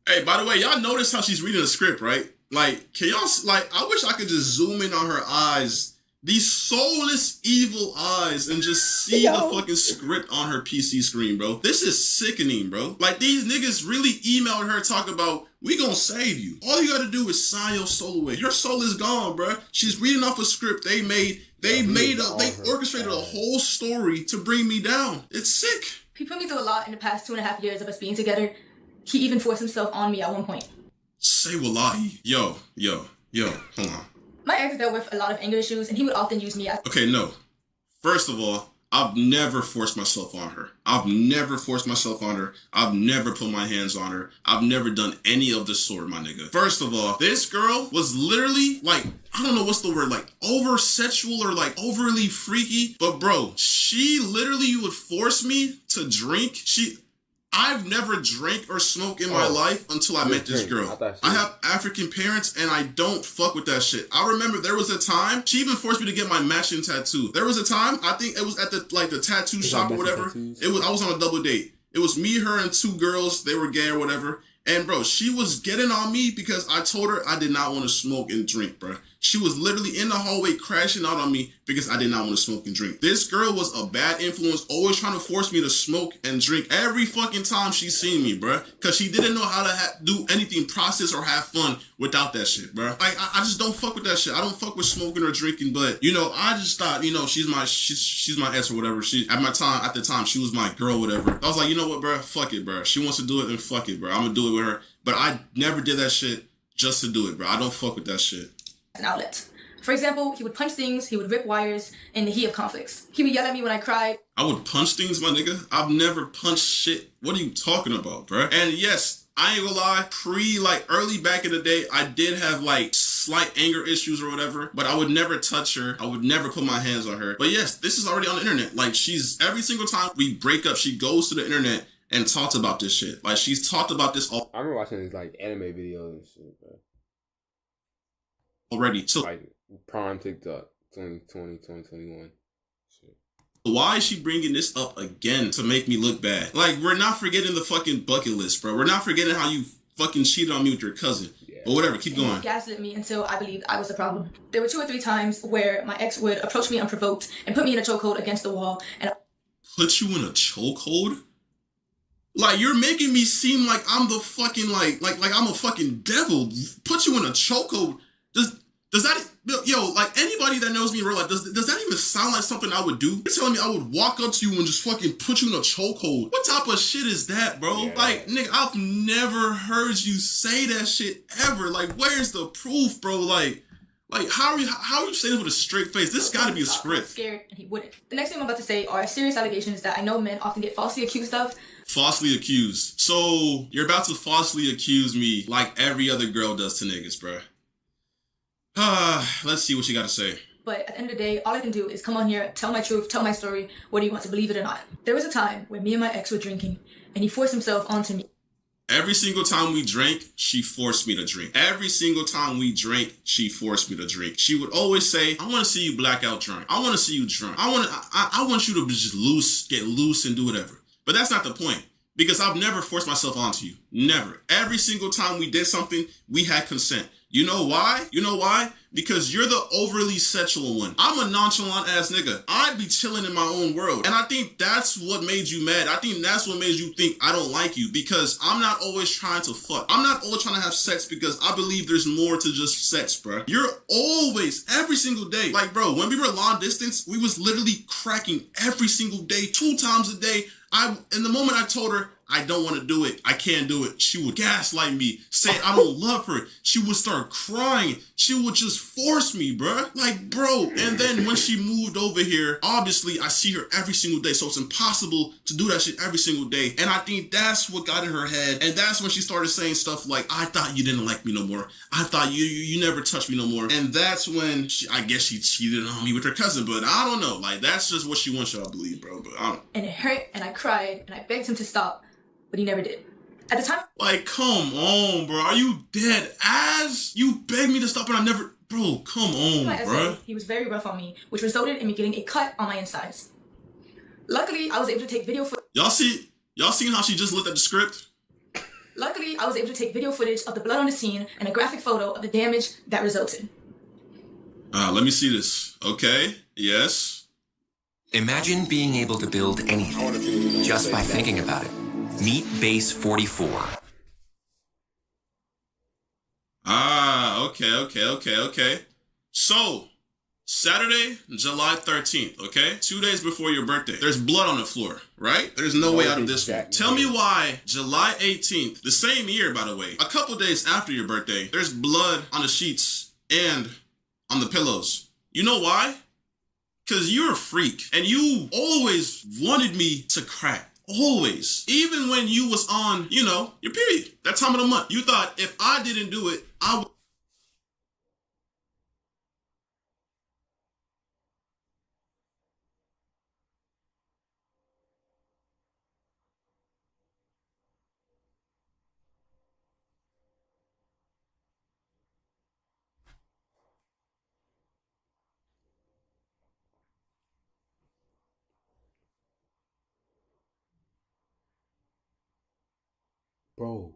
Hey, by the way, y'all notice how she's reading the script, right? Can y'all, I wish I could just zoom in on her eyes, these soulless, evil eyes, and just see the fucking script on her PC screen, bro. This is sickening, bro. These niggas really emailed her talking about, we gonna save you. All you gotta do is sign your soul away. Your soul is gone, bro. She's reading off a script they orchestrated a whole story to bring me down. It's sick. He put me through a lot in the past 2.5 years of us being together. He even forced himself on me at one point. Say wallahi. Yo, hold on. My ex dealt with a lot of anger issues, and he would often use me as... Okay, no. First of all, I've never forced myself on her. I've never forced myself on her. I've never put my hands on her. I've never done any of the sort, my nigga. First of all, this girl was literally like, I don't know what's the word, like over sexual or like overly freaky. But bro, she literally would force me to drink. I've never drank or smoked in my life until I met this girl. I have African parents and I don't fuck with that shit. I remember there was a time, she even forced me to get my matching tattoo. There was a time, I think it was at the tattoo shop or whatever. I was on a double date. It was me, her, and two girls. They were gay or whatever. And bro, she was getting on me because I told her I did not want to smoke and drink, bro. She was literally in the hallway crashing out on me because I did not want to smoke and drink. This girl was a bad influence, always trying to force me to smoke and drink every fucking time she seen me, bro. Because she didn't know how to do anything, process or have fun without that shit, bro. Like, I just don't fuck with that shit. I don't fuck with smoking or drinking, but, you know, I just thought, you know, she's my ex or whatever. At the time, she was my girl, whatever. I was like, you know what, bro? Fuck it, bro. She wants to do it, then fuck it, bro. I'm gonna do it with her. But I never did that shit just to do it, bro. I don't fuck with that shit. An outlet. For example, he would punch things, he would rip wires in the heat of conflicts. He would yell at me when I cried. I would punch things, my nigga. I've never punched shit. What are you talking about, bro? And yes, I ain't gonna lie, early back in the day, I did have like slight anger issues or whatever, but I would never touch her. I would never put my hands on her. But yes, this is already on the internet. Like, every single time we break up, she goes to the internet and talks about this shit. Like, she's talked about this all. I remember watching these like anime videos and shit, bro. Already. So like prime TikTok 2020, 2021. Shit. Why is she bringing this up again to make me look bad? Like, we're not forgetting the fucking bucket list, bro. We're not forgetting how you fucking cheated on me with your cousin. Yeah. But whatever, keep going. He gaslit me until I believed I was the problem. There were 2 or 3 times where my ex would approach me unprovoked and put me in a chokehold against the wall. And put you in a chokehold? Like, you're making me seem like I'm the fucking, like I'm a fucking devil. Put you in a chokehold. Does that, yo, like, anybody that knows me in real life, does that even sound like something I would do? You're telling me I would walk up to you and just fucking put you in a chokehold? What type of shit is that, bro? Yeah. Like, nigga, I've never heard you say that shit ever. Like, where's the proof, bro? Like how are you saying this with a straight face? This gotta be a script. Scared, and he wouldn't. The next thing I'm about to say are serious allegations that I know men often get falsely accused of. Falsely accused. So, you're about to falsely accuse me like every other girl does to niggas, bro. Let's see what you gotta say. But at the end of the day, all I can do is come on here, tell my truth, tell my story, whether you want to believe it or not. There was a time where me and my ex were drinking, and he forced himself onto me. Every single time we drank, she forced me to drink. Every single time we drank, she forced me to drink. She would always say, I want to see you blackout drunk. I want to see you drunk. I want you to just get loose and do whatever. But that's not the point. Because I've never forced myself onto you. Never. Every single time we did something, we had consent. You know why? You know why? Because you're the overly sexual one. I'm a nonchalant ass nigga. I'd be chilling in my own world. And I think that's what made you mad. I think that's what made you think I don't like you. Because I'm not always trying to fuck. I'm not always trying to have sex because I believe there's more to just sex, bro. You're always, every single day. Like, bro, when we were long distance, we was literally cracking every single day, 2 times a day. In the moment I told her, I don't want to do it, I can't do it, she would gaslight me, say I don't love her. She would start crying. She would just force me, bruh. Like, bro. And then when she moved over here, obviously I see her every single day. So it's impossible to do that shit every single day. And I think that's what got in her head. And that's when she started saying stuff like, I thought you didn't like me no more. I thought you never touched me no more. And that's when I guess she cheated on me with her cousin. But I don't know. Like, that's just what she wants y'all to believe, bro. But I don't. And it hurt, and I cried, and I begged him to stop. But he never did. At the time, like, come on, bro. Are you dead ass? You begged me to stop and I never, bro, come on, bro. He was very rough on me, which resulted in me getting a cut on my insides. Luckily, I was able to take video footage. Y'all seen how she just looked at the script? Luckily, I was able to take video footage of the blood on the scene and a graphic photo of the damage that resulted. Let me see this. Okay, yes. Imagine being able to build anything just by thinking about it. Meet Base 44. Okay. So, Saturday, July 13th, okay? 2 days before your birthday. There's blood on the floor, right? There's no way out of this one. Tell me why July 18th, the same year, by the way, a couple days after your birthday, there's blood on the sheets and on the pillows. You know why? Because you're a freak. And you always wanted me to crack. Always. Even when you was on, you know, your period. That time of the month. You thought if I didn't do it, I would. Bro.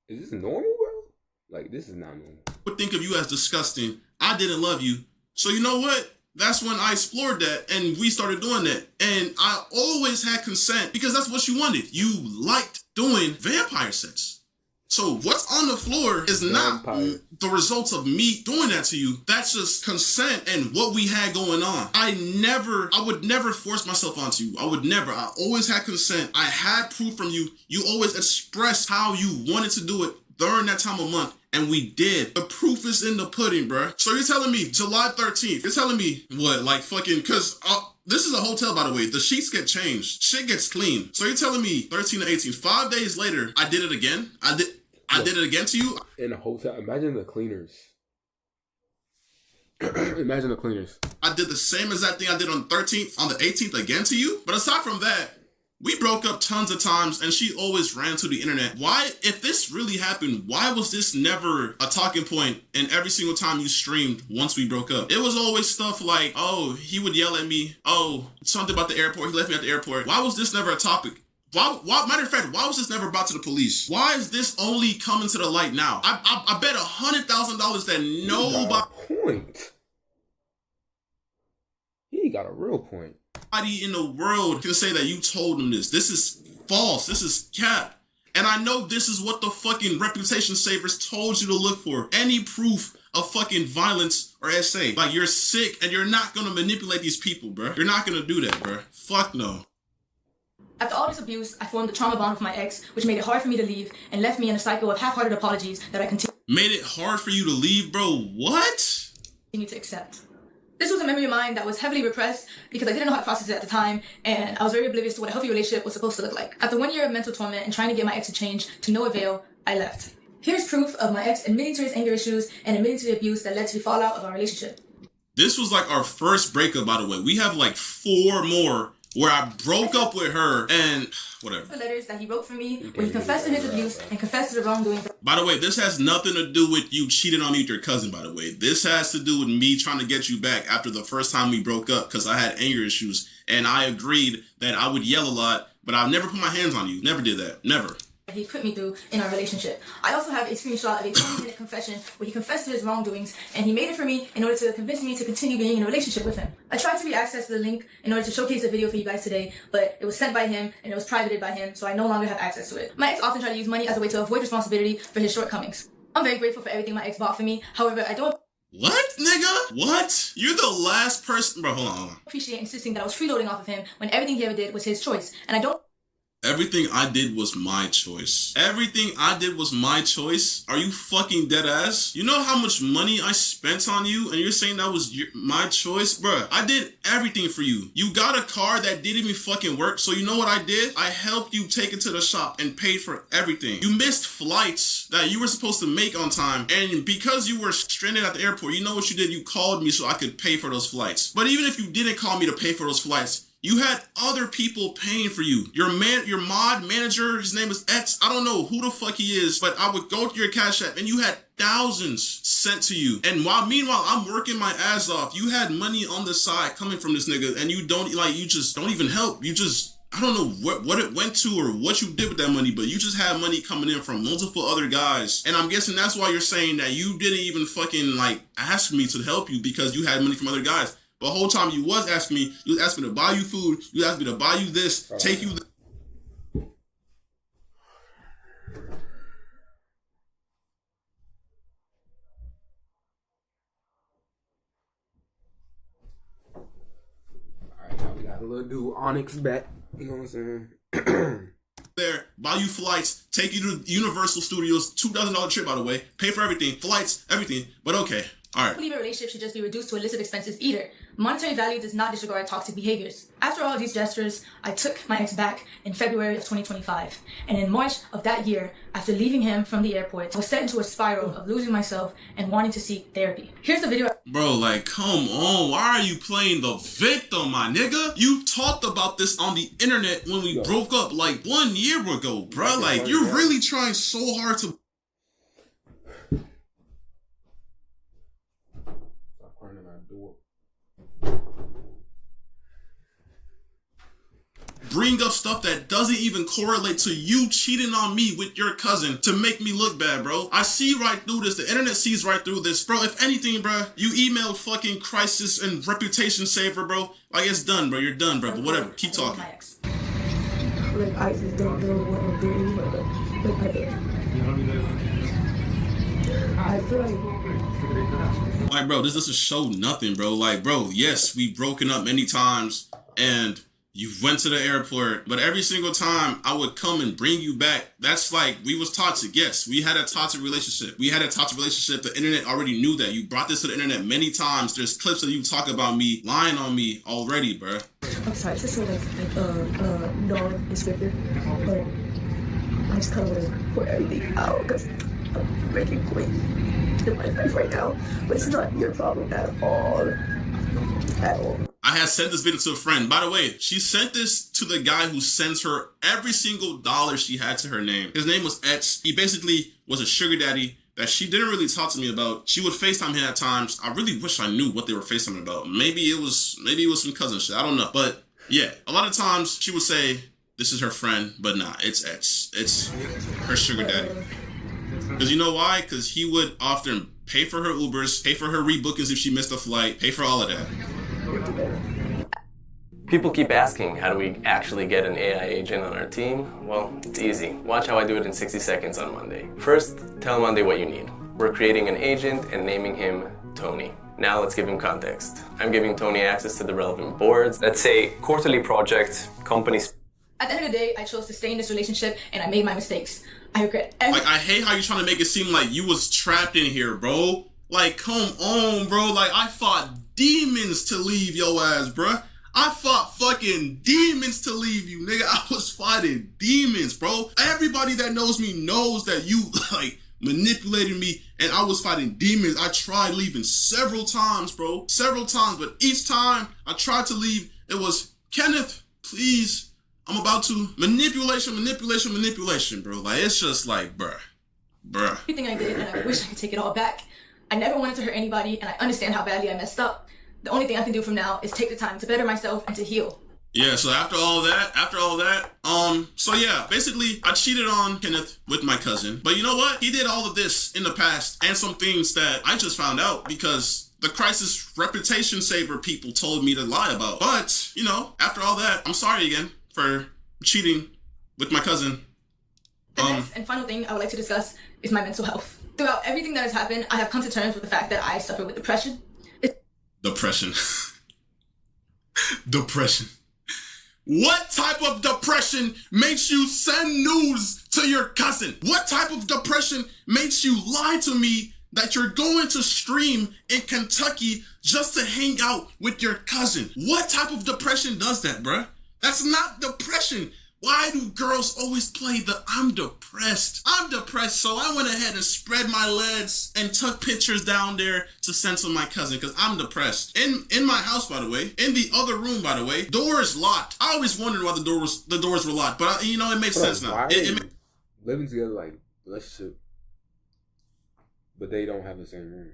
Is this normal, bro? Like, this is not normal. Would think of you as disgusting. I didn't love you. So you know what? That's when I explored that and we started doing that. And I always had consent because that's what you wanted. You liked doing vampire sex. So what's on the floor is not the results of me doing that to you. That's just consent and what we had going on. I would never force myself onto you. I always had consent. I had proof from you. You always expressed how you wanted to do it during that time of month. And we did. The proof is in the pudding, bruh. So you're telling me July 13th, you're telling me what, like fucking, cause this is a hotel, by the way. The sheets get changed. Shit gets clean. So you're telling me 13 to 18, 5 days later, I did it again? I did it again to you? In a hotel. Imagine the cleaners. Imagine the cleaners. I did the same exact thing I did on the 13th, on the 18th again to you. But aside from that, we broke up tons of times and she always ran to the internet. Why, if this really happened, why was this never a talking point in every single time you streamed once we broke up? It was always stuff like, oh, he would yell at me. Oh, something about the airport. He left me at the airport. Why was this never a topic? Why, matter of fact, why was this never brought to the police? Why is this only coming to the light now? I bet $100,000 that nobody. Point. He got a real point. Nobody in the world can say that you told him this. This is false. This is cap. And I know this is what the fucking reputation savers told you to look for. Any proof of fucking violence or SA. Like, you're sick and you're not gonna manipulate these people, bro. You're not gonna do that, bro. Fuck no. After all this abuse, I formed a trauma bond with my ex, which made it hard for me to leave and left me in a cycle of half-hearted apologies that I continue. Made it hard for you to leave, bro? What? Continue to accept. This was a memory of mine that was heavily repressed because I didn't know how to process it at the time, and I was very oblivious to what a healthy relationship was supposed to look like. After 1 year of mental torment and trying to get my ex to change, to no avail, I left. Here's proof of my ex admitting to his anger issues and admitting to the abuse that led to the fallout of our relationship. This was like our first breakup, by the way. We have like 4 more where I broke up with her and whatever. The letters that he wrote for me where he confessed to his abuse and confessed to the wrongdoing. By the way, this has nothing to do with you cheating on me with your cousin, by the way. This has to do with me trying to get you back after the first time we broke up because I had anger issues and I agreed that I would yell a lot, but I never put my hands on you. Never did that. Never. He put me through in our relationship. I also have a screenshot of a 20-minute confession where he confessed to his wrongdoings, and he made it for me in order to convince me to continue being in a relationship with him. I tried to re-access the link in order to showcase the video for you guys today, but it was sent by him and it was privated by him, so I no longer have access to it. My ex often tried to use money as a way to avoid responsibility for his shortcomings. I'm very grateful for everything my ex bought for me. However, I don't What, nigga? What? You're the last person. Bro, hold on. appreciate insisting that I was freeloading off of him when everything he ever did was his choice, and I don't. Everything I did was my choice. Everything I did was my choice? Are you fucking dead ass? You know how much money I spent on you and you're saying that was my choice? Bruh, I did everything for you. You got a car that didn't even fucking work, so you know what I did? I helped you take it to the shop and paid for everything. You missed flights that you were supposed to make on time, and because you were stranded at the airport, you know what you did? You called me so I could pay for those flights. But even if you didn't call me to pay for those flights, you had other people paying for you. Your mod manager, his name is X. I don't know who the fuck he is, but I would go to your Cash App and you had thousands sent to you. And meanwhile, I'm working my ass off. You had money on the side coming from this nigga and you just don't even help. You just, I don't know what it went to or what you did with that money, but you just had money coming in from multiple other guys. And I'm guessing that's why you're saying that you didn't even fucking ask me to help you because you had money from other guys. The whole time you was asking me, you asked me to buy you food, you asked me to buy you this, take you Alright, now we got a little dude Onyx back. You know what I'm saying? there, buy you flights, take you to Universal Studios, $2,000 trip, by the way, pay for everything, flights, everything. But okay, All I right. believe a relationship should just be reduced to illicit expenses either. Monetary value does not disregard toxic behaviors. After all of these gestures, I took my ex back in February of 2025. And in March of that year, after leaving him from the airport, I was set into a spiral of losing myself and wanting to seek therapy. Here's the video. Bro, like, come on. Why are you playing the victim, my nigga? You talked about this on the internet when we broke up like 1 year ago, bro. Like, you're really trying so hard to... bring up stuff that doesn't even correlate to you cheating on me with your cousin to make me look bad, bro. I see right through this. The internet sees right through this. Bro, if anything, bro, you emailed fucking crisis and reputation saver, bro. Like, it's done, bro. You're done, bro. But whatever. Keep talking. Like, I just don't know what I'm doing, but I feel like, bro, this doesn't show nothing, bro. Like, bro, yes, we've broken up many times and you went to the airport, but every single time I would come and bring you back, that's like, we was toxic. Yes, we had a toxic relationship. The internet already knew that. You brought this to the internet many times. There's clips of you talk about me, lying on me already, bro. I'm sorry, it's just so non-descriptive, but I just kind of want to pour everything out because I'm breaking point in my life right now, but it's not your problem at all. At all. I had sent this video to a friend. By the way, she sent this to the guy who sends her every single dollar she had to her name. His name was Etz. He basically was a sugar daddy that she didn't really talk to me about. She would FaceTime him at times. I really wish I knew what they were FaceTiming about. Maybe it was some cousin shit. I don't know. But yeah, a lot of times she would say, this is her friend, but nah, it's Etz. It's her sugar daddy. Because you know why? Because he would often pay for her Ubers, pay for her rebookings if she missed a flight, pay for all of that. People keep asking, how do we actually get an AI agent on our team? Well, it's easy. Watch how I do it in 60 seconds on Monday. First, tell Monday what you need. We're creating an agent and naming him Tony. Now let's give him context. I'm giving Tony access to the relevant boards. Let's say quarterly project, companies. At the end of the day, I chose to stay in this relationship and I made my mistakes. I regret everything. Like, I hate how you're trying to make it seem like you was trapped in here, bro. Like, come on, bro. Like, I fought demons to leave your ass, bro. I fought fucking demons to leave you, nigga. I was fighting demons, bro. Everybody that knows me knows that you, like, manipulated me and I was fighting demons. I tried leaving several times, bro. Several times, but each time I tried to leave, it was, Kenneth, please, I'm about to manipulation, bro. Like, it's just like, bruh. Everything I did, and I wish I could take it all back. I never wanted to hurt anybody, and I understand how badly I messed up. The only thing I can do from now is take the time to better myself and to heal. Yeah, so after all that, so yeah, basically I cheated on Kenneth with my cousin. But you know what? He did all of this in the past and some things that I just found out because the crisis reputation saver people told me to lie about. But, you know, after all that, I'm sorry again for cheating with my cousin. The next and final thing I would like to discuss is my mental health. Throughout everything that has happened, I have come to terms with the fact that I suffer with depression. Depression. Depression. What type of depression makes you send news to your cousin? What type of depression makes you lie to me that you're going to stream in Kentucky just to hang out with your cousin? What type of depression does that, bruh? That's not depression. Why do girls always play the I'm depressed? I'm depressed, so I went ahead and spread my legs and took pictures down there to send to my cousin because I'm depressed. In my house, by the way, in the other room, by the way, door is locked. I always wondered why the doors were locked, but you know, it makes sense now. Living together like relationship, but they don't have the same room.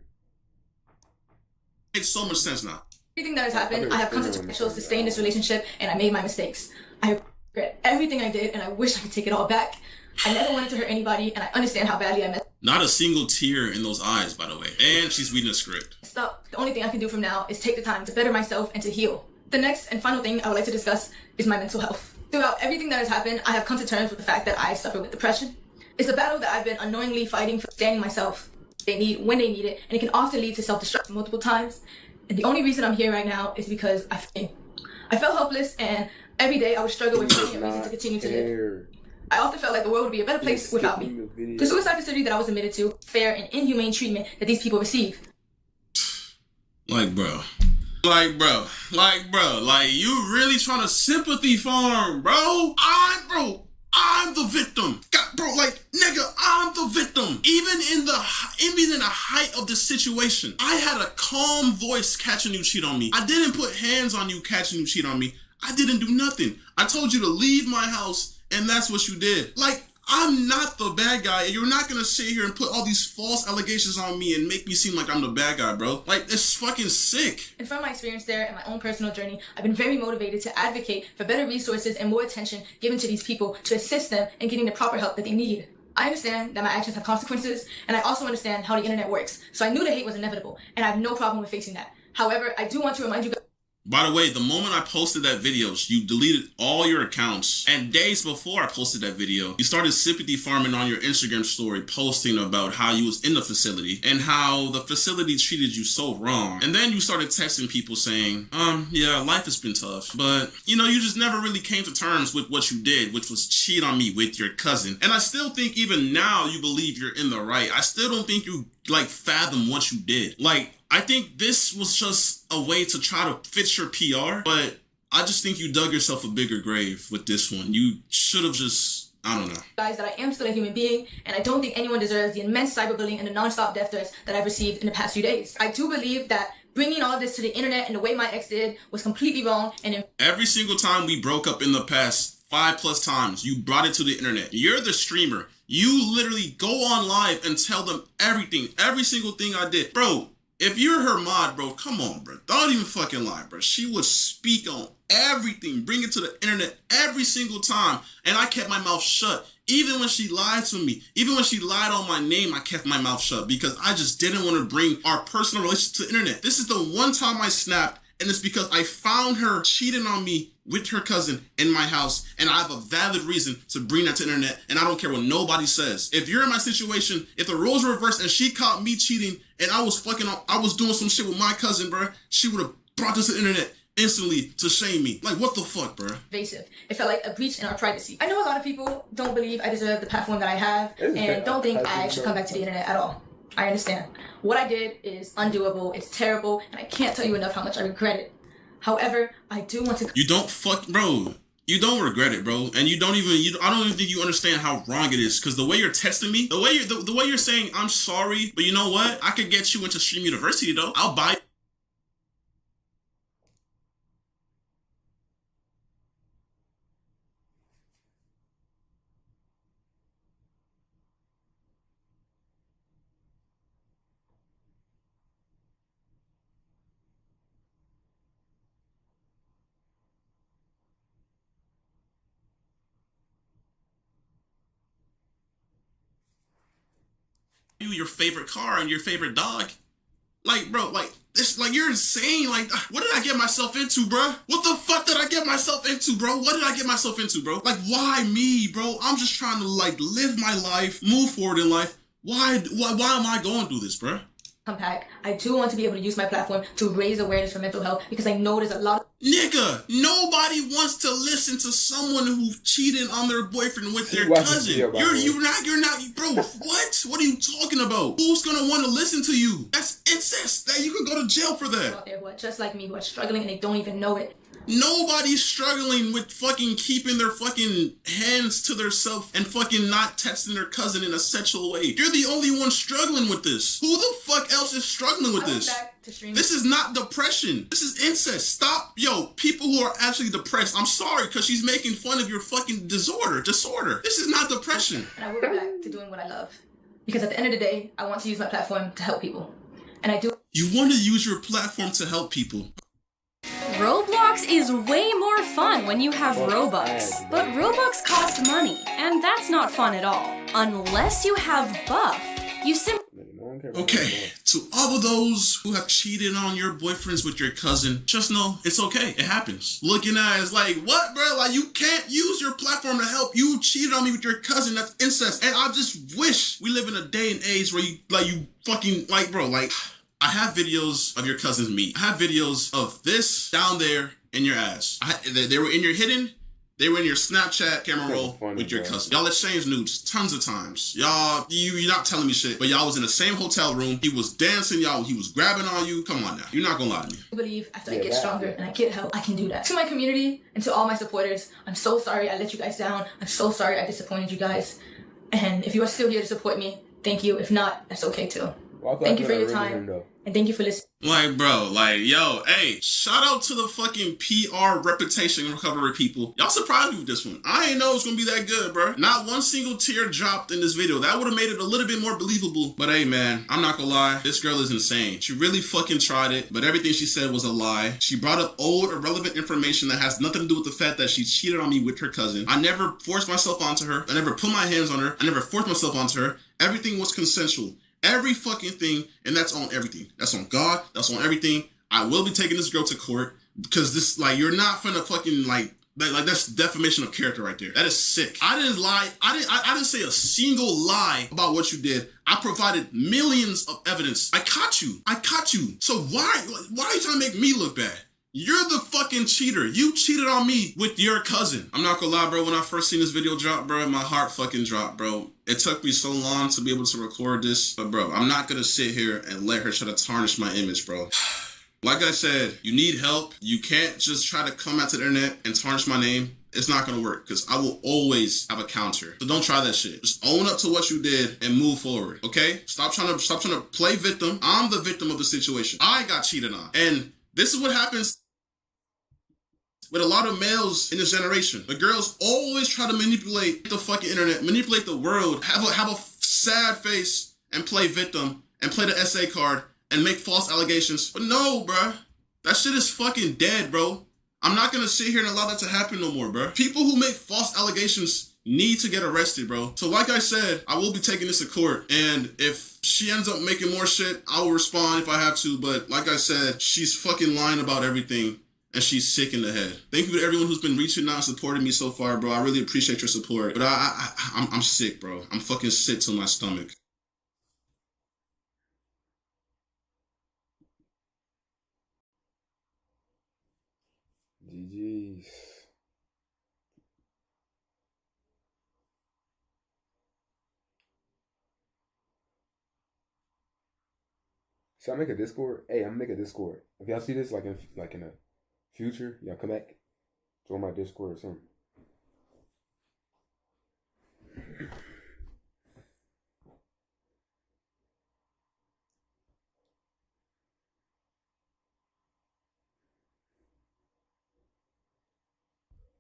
Makes so much sense now. Everything that has happened, I have come to terms to stay in this relationship, and I made my mistakes. I regret everything I did, and I wish I could take it all back. I never wanted to hurt anybody, and I understand how badly I messed up. Not a single tear in those eyes, by the way. And she's reading a script. Stop. The only thing I can do from now is take the time to better myself and to heal. The next and final thing I would like to discuss is my mental health. Throughout everything that has happened, I have come to terms with the fact that I suffer with depression. It's a battle that I've been unknowingly fighting for standing myself. They need when they need it, and it can often lead to self-destruction multiple times. And the only reason I'm here right now is because I felt helpless, and every day I would struggle with finding a reason to continue to live. I often felt like the world would be a better place without me. The suicide facility that I was admitted to, fair and inhumane treatment that these people receive. Like, bro. Like, you really trying to sympathy farm, bro? I'm the victim. God, bro, like, nigga, I'm the victim. Even in the height of the situation, I had a calm voice catching you cheat on me. I didn't put hands on you catching you cheat on me. I didn't do nothing. I told you to leave my house, and that's what you did. Like, I'm not the bad guy, and you're not gonna sit here and put all these false allegations on me and make me seem like I'm the bad guy, bro. Like, it's fucking sick. And from my experience there and my own personal journey, I've been very motivated to advocate for better resources and more attention given to these people to assist them in getting the proper help that they need. I understand that my actions have consequences, and I also understand how the internet works. So I knew the hate was inevitable, and I have no problem with facing that. However, I do want to remind you guys. By the way, the moment I posted that video, you deleted all your accounts. And days before I posted that video, you started sympathy farming on your Instagram story, posting about how you was in the facility and how the facility treated you so wrong. And then you started texting people saying, yeah, life has been tough, but you know, you just never really came to terms with what you did, which was cheat on me with your cousin. And I still think even now you believe you're in the right. I still don't think you like fathom what you did. Like, I think this was just a way to try to fix your PR, but I just think you dug yourself a bigger grave with this one. You should have just, I don't know. Guys, that I am still a human being, and I don't think anyone deserves the immense cyberbullying and the non-stop death threats that I've received in the past few days. I do believe that bringing all of this to the internet and the way my ex did was completely wrong. And every single time we broke up in the past 5+ times, you brought it to the internet. You're the streamer. You literally go on live and tell them everything, every single thing I did. Bro, if you're her mod, bro, come on, bro. Don't even fucking lie, bro. She would speak on everything, bring it to the internet every single time. And I kept my mouth shut. Even when she lied to me, even when she lied on my name, I kept my mouth shut because I just didn't want to bring our personal relationship to the internet. This is the one time I snapped, and it's because I found her cheating on me with her cousin in my house, and I have a valid reason to bring that to the internet, and I don't care what nobody says. If you're in my situation, if the roles were reversed and she caught me cheating and I was doing some shit with my cousin, bro, she would have brought this to the internet instantly to shame me. Like, what the fuck, bro? Invasive. It felt like a breach in our privacy. I know a lot of people don't believe I deserve the platform that I have and don't think I should come back to the internet at all. I understand. What I did is undoable, it's terrible, and I can't tell you enough how much I regret it. However, I do want to. You don't bro. You don't regret it, bro. And I don't even think you understand how wrong it is. Because the way you're texting me, the way you're saying, I'm sorry, but you know what? I could get you into Stream University, though. I'll buy. Your favorite car and your favorite dog. Like, bro, like, this, like, you're insane. Like, what did I get myself into, bro? What the fuck did I get myself into, bro? What did I get myself into, bro? Like, why me, bro? I'm just trying to, like, live my life, move forward in life. Why am I going through this, bro? Unpack. I do want to be able to use my platform to raise awareness for mental health because I know there's a lot of nigga, nobody wants to listen to someone who cheated on their boyfriend with their cousin. You're not, bro, what? What are you talking about? Who's gonna want to listen to you? That's incest. That you could go to jail for that. Out there who are just like me, who are struggling and they don't even know it. Nobody's struggling with fucking keeping their fucking hands to themselves and fucking not texting their cousin in a sexual way. You're the only one struggling with this. Who the fuck else is struggling with this? This is not depression. This is incest. Stop. Yo, people who are actually depressed, I'm sorry, because she's making fun of your fucking disorder. This is not depression. And I will go back to doing what I love. Because at the end of the day, I want to use my platform to help people. And I do. You want to use your platform to help people. Roblox is way more fun when you have Robux, but Robux cost money, and that's not fun at all. Unless you have Buff, you simply... Okay, to all of those who have cheated on your boyfriends with your cousin, just know it's okay. It happens. Looking at it as like, what, bro? Like, you can't use your platform to help. You cheated on me with your cousin. That's incest. And I just wish we live in a day and age where you fucking, like, bro, like... I have videos of your cousin's meat. I have videos of this down there in your ass. They were in your hidden. They were in your Snapchat camera roll funny, with your bro. cousin. Y'all exchanged nudes tons of times. Y'all, you're not telling me shit, but y'all was in the same hotel room. He was dancing, y'all. He was grabbing on you. Come on now. You're not gonna lie to me. I believe after I get stronger and I get help, I can do that. To my community and to all my supporters, I'm so sorry I let you guys down. I'm so sorry I disappointed you guys. And if you are still here to support me, thank you. If not, that's okay too. Thank you for your time. And thank you for listening. Like, bro, like, yo, hey, shout out to the fucking PR reputation recovery people. Y'all surprised me with this one. I ain't know it was gonna be that good, bro. Not one single tear dropped in this video. That would have made it a little bit more believable. But hey, man, I'm not gonna lie. This girl is insane. She really fucking tried it, but everything she said was a lie. She brought up old, irrelevant information that has nothing to do with the fact that she cheated on me with her cousin. I never forced myself onto her. I never put my hands on her. I never forced myself onto her. Everything was consensual. Every fucking thing, and that's on everything. That's on God. That's on everything. I will be taking this girl to court because this, like, you're not finna fucking like that's defamation of character right there. That is sick. I didn't lie. I didn't say a single lie about what you did. I provided millions of evidence. I caught you. So why are you trying to make me look bad? You're the fucking cheater. You cheated on me with your cousin. I'm not gonna lie, bro. When I first seen this video drop, bro, my heart fucking dropped, bro. It took me so long to be able to record this. But, bro, I'm not gonna sit here and let her try to tarnish my image, bro. Like I said, you need help. You can't just try to come out to the internet and tarnish my name. It's not gonna work because I will always have a counter. So don't try that shit. Just own up to what you did and move forward, okay? Stop trying to play victim. I'm the victim of the situation. I got cheated on. And this is what happens with a lot of males in this generation. The girls always try to manipulate the fucking internet, manipulate the world, have a sad face and play victim and play the SA card and make false allegations. But no, bruh. That shit is fucking dead, bro. I'm not gonna sit here and allow that to happen no more, bruh. People who make false allegations need to get arrested, bro. So like I said, I will be taking this to court. And if she ends up making more shit, I will respond if I have to. But like I said, she's fucking lying about everything. And she's sick in the head. Thank you to everyone who's been reaching out and supporting me so far, bro. I really appreciate your support. But I'm sick, bro. I'm fucking sick to my stomach. GG's. Should I make a Discord? Hey, I'm gonna make a Discord. If y'all see this, like in a future, y'all come back, join my Discord or something.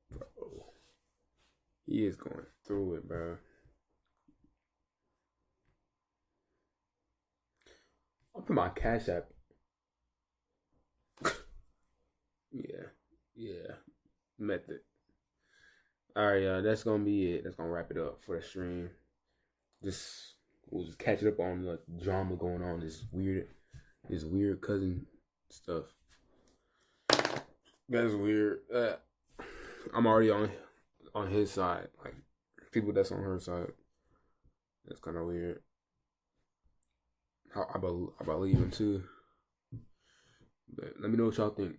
Bro, he is going through it, bro. I'll put my Cash App. Yeah. Method. Alright, y'all. That's gonna be it. That's gonna wrap it up for the stream. We'll just catch it up on the drama going on. This weird cousin stuff. That's weird. I'm already on his side. Like, people that's on her side. That's kind of weird. I believe him too. But let me know what y'all think.